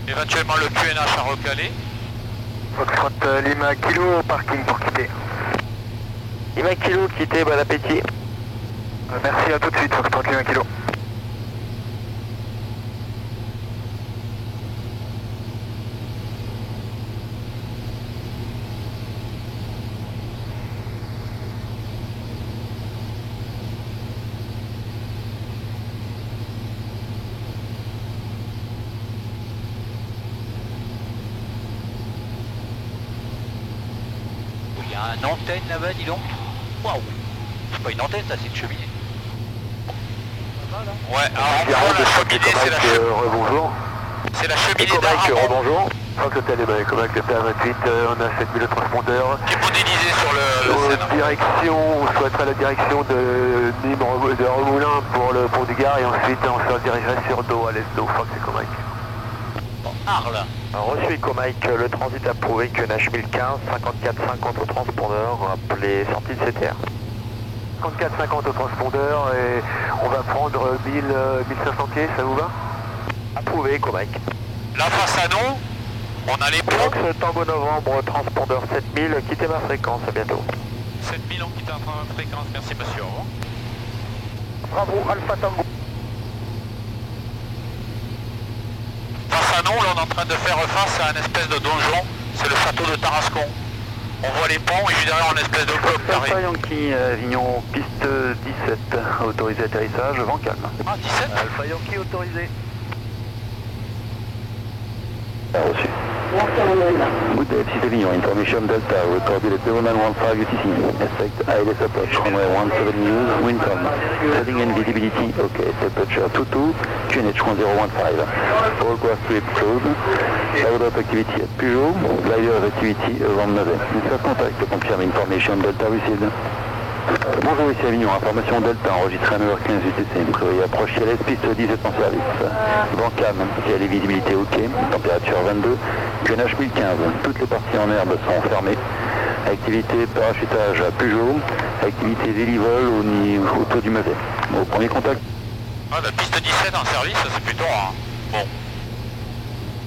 éventuellement le QNH à recaler.
Foxtrot Lima Kilo au parking pour quitter. Lima Kilo, quitter, bon appétit. Merci, à tout de suite, Foxtrot Lima Kilo.
Il y a une antenne là-bas, dis donc. Waouh! C'est pas une antenne, ça, c'est une cheminée.
Ouais, alors en gros, la cheminée, c'est la cheminée d'Aramon.
Rebonjour. Fox Hotel et Comac, le PA28, on a 7000 transpondeurs.
Qui est modélisé sur le Seine.
Direction, on souhaiterait la direction de Nîmes, de Remoulins pour le pont du Gard et ensuite on se dirigerait sur Do, à l'est d'Eau, Fox et Comac.
Arles.
Reçu Comac, le transit approuvé, QNH 1015, 5450 au transpondeur, appelé sortie de CTR. 5450 au transpondeur et on va prendre 1500 pieds, ça vous va? Approuvé Comac.
Là face à nous, on a les ponts.
Fox Tango Novembre, transpondeur 7000, quittez ma fréquence, à bientôt.
7000, on quitte en fréquence, merci monsieur, au revoir.
Bravo, Alpha Tango.
Face à nous, là, on est en train de faire face à une espèce de donjon, c'est le château de Tarascon. On voit les ponts et juste derrière on a une espèce de bloc carré.
Alpha Yankee, Avignon, piste 17, autorisé atterrissage, vent calme.
Ah, 17?
Alpha Yankee autorisé.
Reçu. Good day, this is Avignon, information Delta, recorded at 0915 UTC, effect ILS approach, runway 17 news, wind calm, setting and visibility, ok, temperature 22, QNH 1015, all grass strip closed, load up activity at Peugeot, glider activity around 9. Message contact, confirm information Delta received. Bonjour, ici Avignon, information Delta, enregistré à 9h15 UTC, prévoyez approche CLS, piste 17 en service. Vent calme, ciel et visibilité ok, température 22, QNH 1015, toutes les parties en herbe sont fermées. Activité parachutage à Peugeot, activité d'hélivol autour du Meuset. Au premier contact.
Ah, la piste 17 en service, c'est plutôt rare. Bon.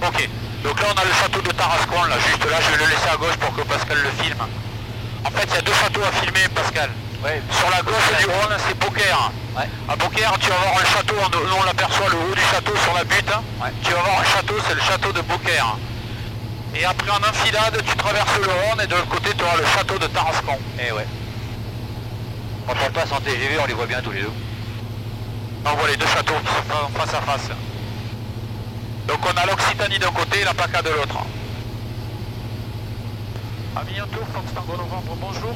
Ok, donc là on a le château de Tarascon, là, juste là, je vais le laisser à gauche pour que Pascal le filme. En fait, il y a deux châteaux à filmer, Pascal.
Ouais.
Sur la gauche du Rhône, c'est Beaucaire.
Ouais.
À Beaucaire, tu vas voir un château, on l'aperçoit le haut du château sur la butte.
Ouais.
Tu vas voir un château, c'est le château de Beaucaire. Et après en enfilade, tu traverses le Rhône et de l'autre côté, tu auras le château de Tarascon.
Eh ouais. Quand on passe en TGV, on les voit bien tous les deux.
On voit les deux châteaux qui sont face à face. Donc on a l'Occitanie d'un côté et la PACA de l'autre. Avignon Tour, Fox Tango Novembre, bonjour.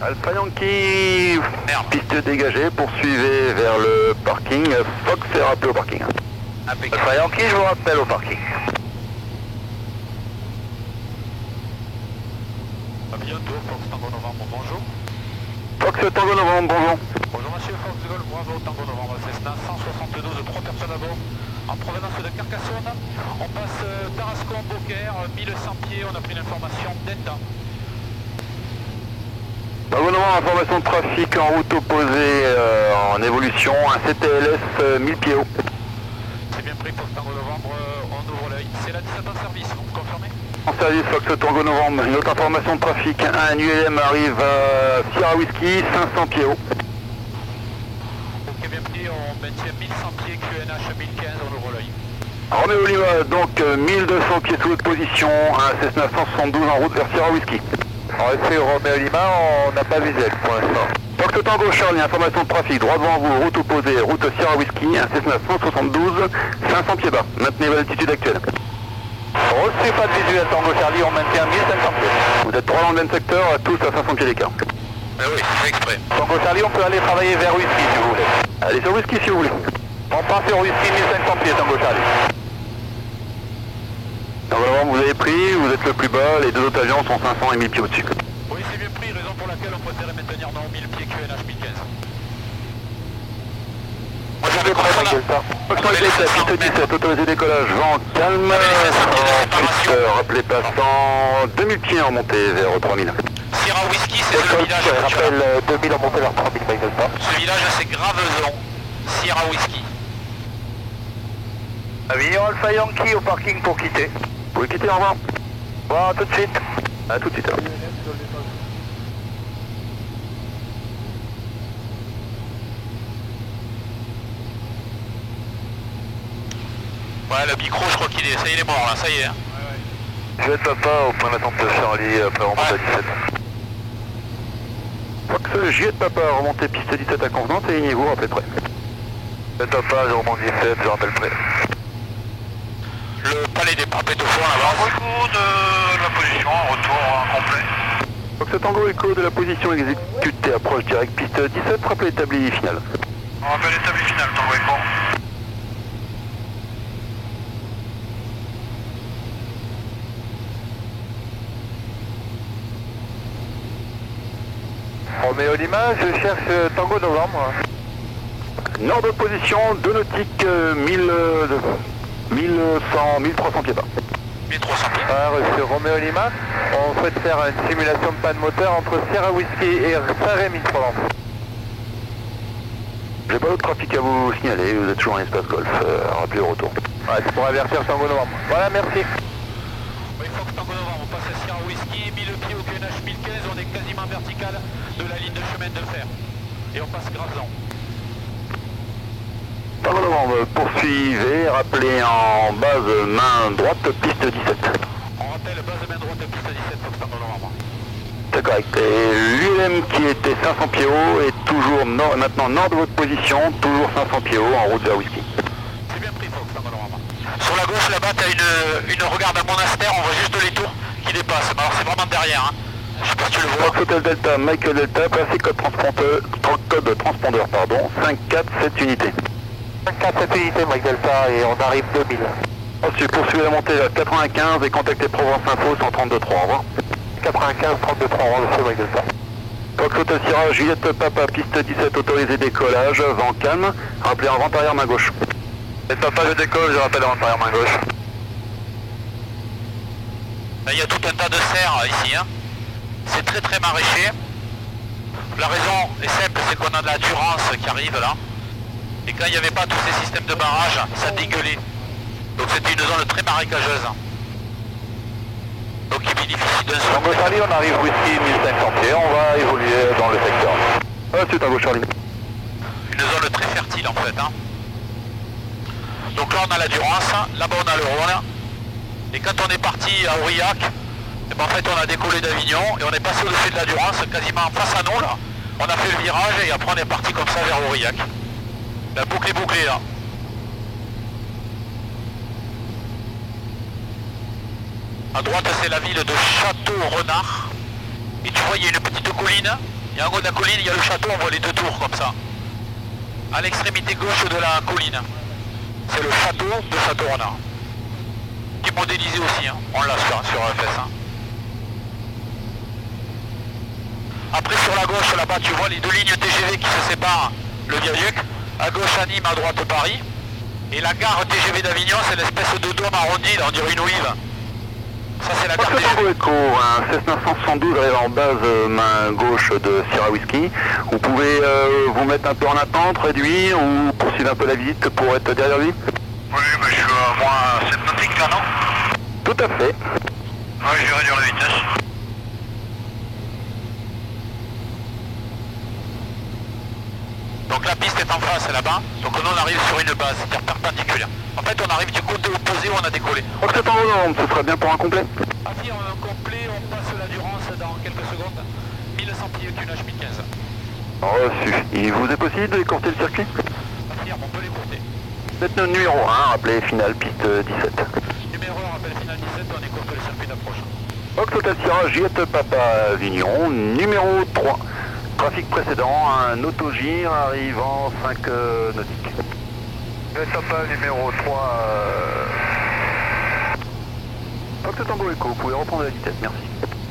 Alpha Yankee, piste dégagée, poursuivez vers le parking. Fox est rappelé au parking.
Alpha Yankee, je vous rappelle au parking. A bientôt, Fox Tango Novembre, bonjour.
Fox Tango Novembre, bonjour.
Bonjour monsieur, Fox Golf, bravo, Tango Novembre, Cessna 172, 3 personnes à bord. En provenance de Carcassonne, on passe Tarascon, Beaucaire, 1100 pieds, on a pris l'information d'ENTA.
Tango Novembre, information de trafic en route opposée en évolution, un CTLS 1000 pieds haut.
C'est bien pris, Fox Tango Novembre, on ouvre l'œil. C'est la 17 en service, vous me confirmez?
En service, Fox Tango Novembre, une autre information de trafic, un ULM arrive à Sierra Whiskey, 500 pieds haut.
Ok, bien pris, on maintient 1100 pieds, QNH 1015, on ouvre l'œil.
Roméo Lima, donc 1200 pieds sous haute position, un Cessna 172 en route vers Sierra Whiskey.
En effet, Roméo Lima, on n'a pas visuel pour l'instant.
Fox Tango Charlie, information de trafic, droit devant vous, route opposée, route Sierra Whiskey, un Cessna 172, 500 pieds bas. Maintenez l'altitude actuelle.
Reçu, pas de visuel Tango Charlie, on maintient 1500 pieds.
Vous êtes 3 dans le même secteur, tous à 500 pieds d'écart.
Oui, c'est exprès.
Tango Charlie, on peut aller travailler vers Whisky si vous voulez.
Allez sur Whiskey si vous voulez.
On part sur Whisky, 1500 pieds Tango Charlie.
Tango Novembre, vous avez pris, vous êtes le plus bas, les deux autres avions sont 500 et 1000 pieds au-dessus.
Oui, c'est bien pris, raison pour laquelle on préférait maintenir dans 1000 pieds QNH 1015. Moi j'avais
Fox piste 17, autorisé décollage, vent calme, ensuite rappelez passant 2000 pieds en montée vers 3000.
Sierra Whiskey, c'est le village.
Rappel 2000 en montée vers 3000, Michael Star.
Ce village c'est Graveson, Sierra Whiskey.
Avignon Alpha Yankee au parking pour quitter.
Vous pouvez quitter, au revoir.
Bon, à tout de suite.
A tout de suite alors.
Ouais, le micro, je crois qu'il est. Ça y est, il est mort là, ça y est. Hein.
Je vais être papa au point d'attente de Charlie, après on remonte à 17.
Fox Juliette Papa, remontez piste 17 à convenance et lignez-vous, rappelez prêt.
Je vais être papa, je remonte 17, je rappelle prêt.
Le palais des Papes de fond là-bas.
Retour de la position, retour complet.
Fox Tango Echo de la position exécutée, approche directe piste 17, rappel établi final.
On rappelle établi final, Tango Echo. Roméo Lima, je cherche Tango Novembre.
Nord de position, 2 nautiques, 1100, 1300 pieds bas.
1300 pieds.
Reçu Roméo Lima, on souhaite faire une simulation de panne moteur entre Sierra Whiskey et Saint-Rémy de Provence.
J'ai pas d'autre trafic à vous signaler, vous êtes toujours en espace golf, rappelez au retour.
Ouais, c'est pour avertir Tango Novembre. Voilà, merci.
Oui, Fox Tango Novembre, on passe à Sierra Whiskey, 1000 pieds au QNH 1015, on est quasiment vertical de la ligne de chemin de fer. Et on passe Graveson.
Tango Novembre, poursuivez, rappelez en base main droite piste 17.
On rappelle base main droite piste 17, Fox Tango Novembre.
C'est correct. Et l'ULM qui était 500 pieds haut est toujours maintenant nord de votre position, toujours 500 pieds haut en route vers Whisky.
C'est bien pris, Fox Tango Novembre. Sur la gauche là-bas, tu as une regarde à monastère, on voit juste les tours qui dépassent. Alors c'est vraiment derrière. Hein. Je sais pas si tu le vois.
Fox Hotel Delta, Michael Delta, placé code transpondeur, pardon, 547 unités.
547 unités, Mike Delta, et on arrive 2000.
Ensuite, poursuivez la montée vers 95 et contactez Provence Info 132.3, au revoir.
95, 32, 3, on le fait, Mike Delta.
Fox Hotel Sierra, Juliette Papa, piste 17, autorisé décollage, vent calme, rappelez en vent arrière main gauche.
Et papa, je décolle, je rappelle avant arrière main gauche.
Là, il y a tout un tas de serres ici. Hein. C'est très très maraîcher. La raison est simple, c'est qu'on a de la Durance qui arrive là. Et quand il n'y avait pas tous ces systèmes de barrage, ça dégueulait. Donc c'était une zone très marécageuse. Donc il bénéficie d'un sol.
Tango Charlie, on arrive Whisky 1500 pieds, on va évoluer dans le secteur.
C'est Tango Charlie.
Une zone très fertile en fait. Hein. Donc là on a la Durance, là-bas on a le Rhône. Et quand on est parti à Aurillac, en fait on a décollé d'Avignon et on est passé au-dessus de la Durance, quasiment face à nous là. On a fait le virage et après on est parti comme ça vers Aurillac. La boucle est bouclée là. À droite c'est la ville de Château-Renard. Et tu vois il y a une petite colline.
Et en haut de la colline, il y a le château, on voit les deux tours comme ça. À l'extrémité gauche de la colline. C'est le château de Château-Renard. Qui est modélisé aussi, hein. On l'a sur FS. Hein. Après sur la gauche là-bas tu vois les deux lignes TGV qui se séparent, le viaduc, à gauche à Nîmes, à droite Paris. Et la gare TGV d'Avignon c'est l'espèce de dôme arrondi, là, on dirait une olive. Ça c'est la gare TGV.
Echo, un Cessna 172 arrive en base main gauche de Sierra Whisky. Vous pouvez vous mettre un peu en attente, réduire ou poursuivre un peu la visite pour être derrière lui?
Oui, mais je suis à moins 7 nautiques là, non?
Tout à fait.
Oui, je vais réduire la vitesse.
Donc la piste est en face là-bas, donc nous on arrive sur une base, c'est-à-dire perpendiculaire. En fait on arrive du côté opposé où on a décollé.
Donc c'est en novembre, ce serait bien pour un complet.
Affirme un complet, on passe la Durance dans quelques secondes. 1100 pieds tunage 1015.
Reçu. Il vous est possible d'écourter le circuit?
Affirme, on peut l'écourter.
Faites notre numéro 1, rappelez finale piste 17.
Numéro 1, rappel finale 17, on écourte le circuit d'approche.
Octotal Sierra, Juliette Papa Avignon, numéro 3. Trafic précédent, un autogire arrivant 5 nautiques.
Juliette Papa numéro 3.
Octotal Tango Echo, vous pouvez reprendre la vitesse, merci.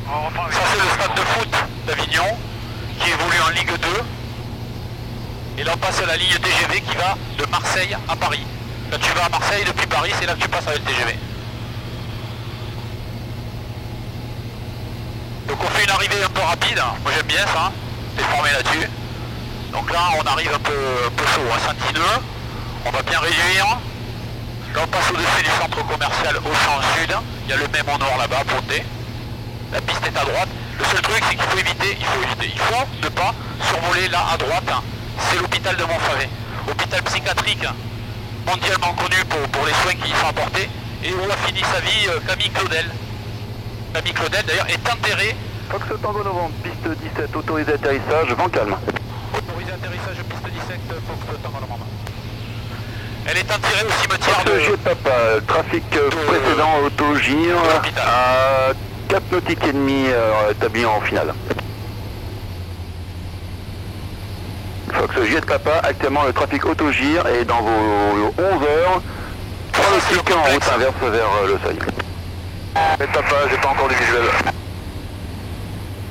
Ça c'est le stade de foot d'Avignon, qui évolue en Ligue 2. Et là on passe la ligne TGV qui va de Marseille à Paris. Quand tu vas à Marseille depuis Paris, c'est là que tu passes avec le TGV. Donc on fait une arrivée un peu rapide, moi j'aime bien ça, t'es formé là-dessus. Donc là on arrive un peu chaud, à Saint-Ineux, on va bien réduire. Là on passe au-dessus du centre commercial Auchan Sud, il y a le même au nord là-bas, Ponté. La piste est à droite. Le seul truc c'est qu'il faut éviter, il faut ne pas survoler là à droite, c'est l'hôpital de Montfavet. Hôpital psychiatrique mondialement connu pour les soins qui y sont apportés et où a fini sa vie Camille Claudel. Camille Claudel d'ailleurs est enterrée.
Fox Tango Novembre, piste 17, autorisé atterrissage, vent calme.
Autorisé atterrissage piste 17, Fox Tango Novembre. Elle est enterrée au cimetière
Fox J Papa, trafic précédent, autogire, à 4 nautiques et demi établi en finale. Fox J Papa, actuellement le trafic autogire est dans vos 11 heures, 3 nautiques en route inverse vers le seuil.
Juliette Papa, j'ai pas encore du visuel.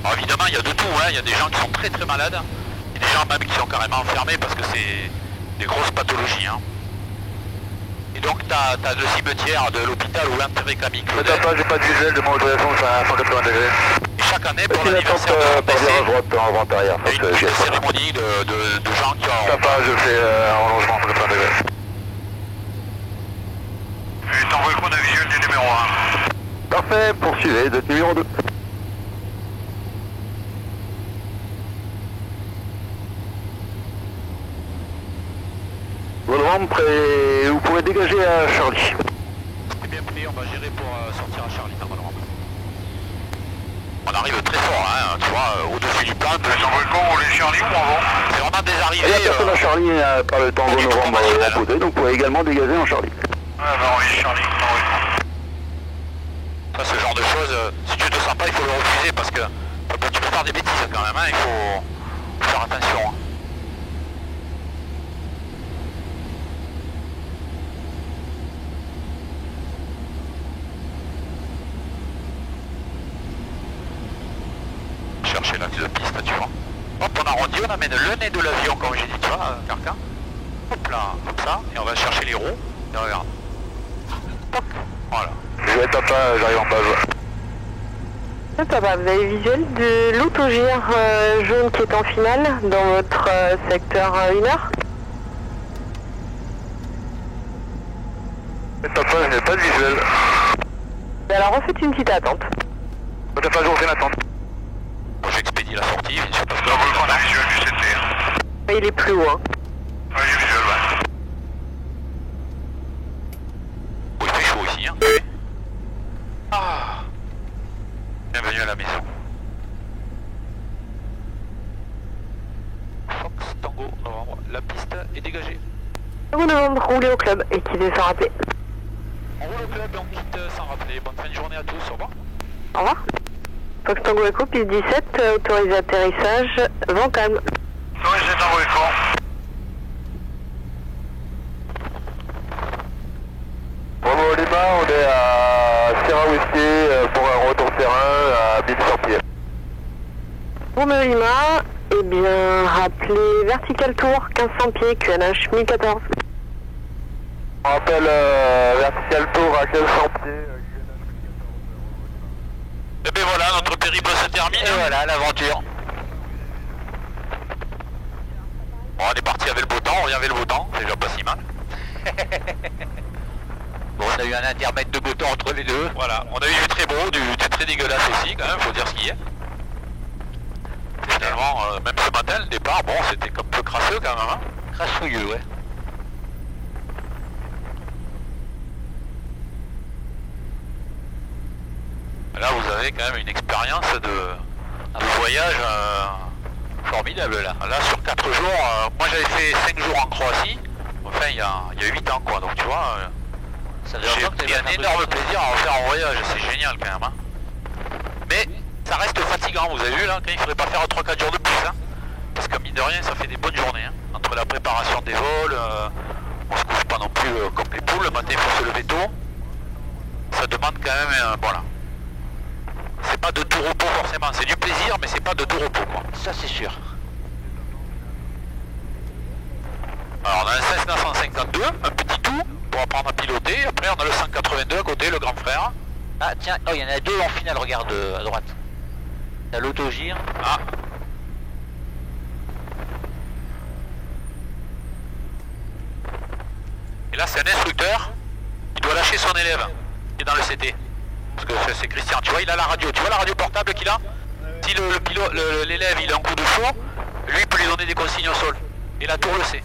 Alors évidemment il y a de tout, hein. Il y a des gens qui sont très très malades, il y a des gens même qui sont carrément enfermés parce que c'est des grosses pathologies. Hein. Et donc t'as le cimetière de l'hôpital où l'enterré Camille Claudel.
Juliette Papa, j'ai pas de visuel de mon autorisation, c'est à 180 degrés.
Et chaque année pour
C'est une attente
l'anniversaire de son
par
décès,
virage droite en avant arrière,
il y a
Fox
une
J
petite
Papa.
cérémonie de gens qui ont...
Papa, je fais un rallongement à 180 degrés. Je t'envoie le code de visuel du numéro 1.
Parfait, poursuivez, de numéro 2. Volvant prêt, vous pouvez dégager à Charlie.
C'est bien pris, on va gérer pour sortir à Charlie normalement. On arrive très fort, hein, tu vois, au-dessus du plan.
J'envoie le code, on est Charlie ou avant?
C'est vraiment des
Et
arrivées...
la personne à Charlie par le Tango Novembre opposé, donc vous pouvez également dégager en Charlie.
Ah bah oui, Charlie,
Ça, ce genre de choses, si tu te sens pas, il faut le refuser parce que tu peux faire des bêtises quand même, hein, il faut faire attention. Hein. Chercher l'axe de piste, tu vois. Hop, on arrondit, on amène le nez de l'avion, comme j'ai dit, tu vois, Carca. Hop là, comme ça, et on va chercher les roues, et regarde. Toc, voilà.
Juliette Papa, j'arrive en base.
Papa, vous avez visuel de l'autogire jaune qui est en finale dans votre secteur 1 heure?
Juliette Papa, je n'ai pas de visuel.
Alors on fait une petite attente.
Juliette Papa, je refais l'attente.
Bon, j'expédie la sortie, je sais pas ce que
J'envoie le code de visuel du CT.
Il est plus loin.
Oui, j'ai visuel, ouais.
Bon, il fait chaud ici, hein. Ah. Bienvenue à la maison. Fox Tango Novembre, la piste est dégagée.
Tango Novembre, roulez au club et quittez sans rappeler.
On roule au club et on quitte sans rappeler. Bonne fin de journée à tous, au revoir.
Au revoir. Fox Tango Echo, piste 17, autorisé atterrissage, vent calme.
Autorisé Tango Echo.
Bravo Lima, on est à Sierra Whiskey pour un retour terrain à 1100 pieds.
Romeo Lima, eh bien, rappelez Vertical Tour, 1500 pieds, QNH 1014.
On rappelle Vertical Tour à 1500 pieds.
Et bien voilà, notre périple se termine. Et voilà, l'aventure. Bon, on est parti avec le beau temps, on revient avec le beau temps, c'est déjà pas si mal. Bon, on a eu un intermède de beau temps entre les deux. Voilà, on a eu du très beau, du très dégueulasse aussi, quand même, faut dire ce qu'il y est. Finalement, même ce matin, le départ, bon, c'était un peu crasseux quand même, hein. Crassouilleux, ouais. Là, vous avez quand même une expérience de voyage formidable, là. Là, sur 4 jours, moi j'avais fait 5 jours en Croatie, enfin, il y a 8 ans, quoi, donc tu vois, j'ai un énorme plaisir à refaire un voyage, c'est génial quand même, hein. Mais ça reste fatigant, vous avez vu, là, quand il faudrait pas faire 3-4 jours de plus, hein. Parce que mine de rien, ça fait des bonnes journées, hein. Entre la préparation des vols, on se couche pas non plus comme les poules, le matin il faut se lever tôt. Ça demande quand même, voilà. C'est pas de tout repos forcément, c'est du plaisir, mais c'est pas de tout repos, quoi. Ça c'est sûr. Alors on a un Cessna 152, un petit tout, pour apprendre à piloter. Après on a le 182 à côté, le grand frère. Ah tiens, oh il y en a deux en finale, regarde à droite. T'as l'autogire. Ah. Et là c'est un instructeur, il doit lâcher son élève, qui est dans le CT. Parce que c'est Christian, tu vois, il a la radio. Tu vois la radio portable qu'il a? Si l'élève il a un coup de chaud, lui il peut lui donner des consignes au sol. Et la tour le sait.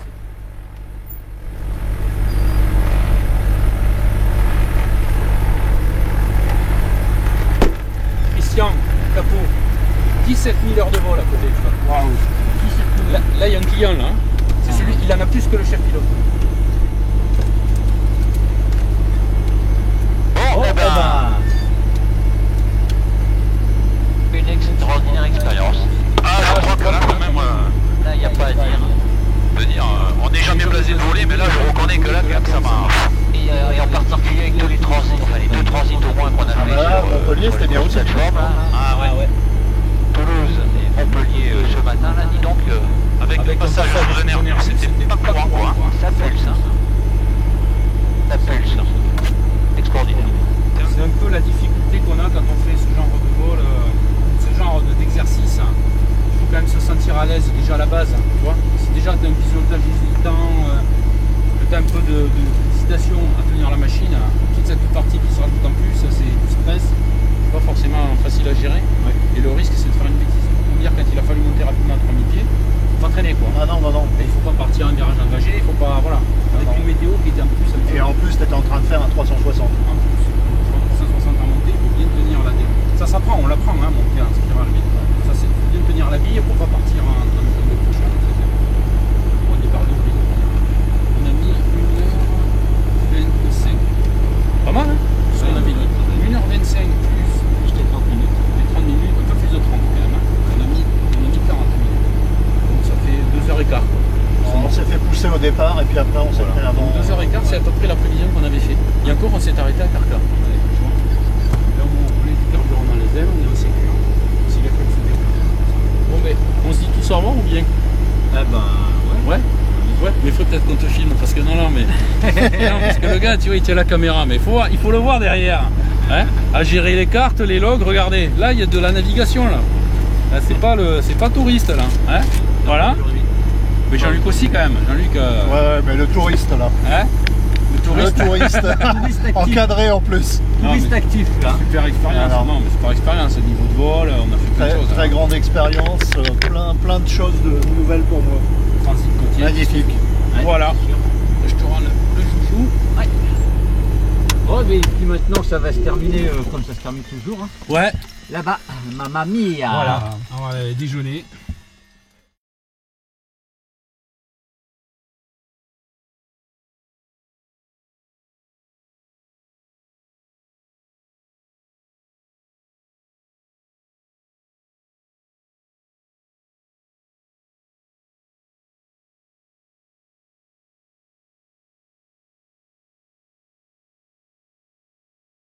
Christian, capot, 17 000 heures de vol à côté, tu vois. Waouh. Là il y a un client là. Hein. C'est celui, il en a plus que le chef pilote.
Bon, eh ben... Une extraordinaire expérience. Ah, je crois que là, quand même, là, il n'y a pas à dire. On n'est jamais blasé de voler, mais là, je reconnais que là, ça marche. Et en particulier avec tous les transits, enfin les 2 transits au moins qu'on a fait sur Montpellier, c'était bien aussi. Ah ouais. Toulouse et Montpellier ce matin, là, dis donc, avec le passage de Genève, c'était pas courant, quoi. Ça pulse, hein. Ça pulse. Extraordinaire.
C'est un peu la difficulté qu'on a quand on fait ce genre de vol, ce genre d'exercice. Il faut quand même se sentir à l'aise déjà à la base, tu vois. C'est déjà d'un pilotage hésitant, un peu d'hésitation à tenir la machine. Toute cette partie qui se rajoute en plus, c'est du stress, pas forcément facile à gérer. Ouais. Et le risque c'est de faire une bêtise. Pour dire quand il a fallu monter rapidement à 3000 pieds, faut pas traîner quoi. Ah non, non, non. Et il faut pas partir en virage engagé, il faut pas, voilà. Avec une météo qui était en plus un peu...
Et en plus tu étais en train de faire un 360.
En plus, 360 à monter, il faut bien tenir la bille. Ça s'apprend, on l'apprend, hein, monter en spirale vite. Ça c'est bien tenir la bille pour pas partir en train de prochain, etc. Au départ de bille. On a mis 1h25. Pas mal, hein? Ça on avait dit. 1h25 plus. J'étais 30 minutes. Et 30 minutes, un peu plus de 30 quand même. Hein. On a mis 40 minutes. Donc ça fait 2h15.
On s'est fait pousser au départ et puis après on s'est pris avant.
2h15, c'est à peu près la prévision qu'on avait fait. Et encore, on s'est arrêté à Carca. Là, on voulait du carburant dans les ailes, on est en sécurité. S'il a fait le souvenir. Bon, mais on se dit tous au revoir ou bien?
Eh ben,
ouais. Ouais, mais il faut peut-être qu'on te filme parce que non, mais. Non, parce que le gars, tu vois, il tient la caméra, mais il faut le voir derrière. Hein, à gérer les cartes, les logs, regardez. Là, il y a de la navigation, là. Là c'est pas touriste, là. Hein, voilà. Mais Jean-Luc aussi quand même, Jean-Luc...
Ouais, mais le touriste là.
Hein?
Le touriste encadré en plus.
Touriste actif là. Super expérience, non mais super expérience, niveau de vol, on a fait plein de choses.
Très grande expérience, plein de choses nouvelles pour moi.
Transit côtier.
Magnifique.
Ouais, voilà. Je te rends le joujou. Ouais.
Bon, et puis maintenant ça va se terminer comme ça se termine toujours. Hein.
Ouais.
Là-bas, mamma mia.
Voilà, on va déjeuner.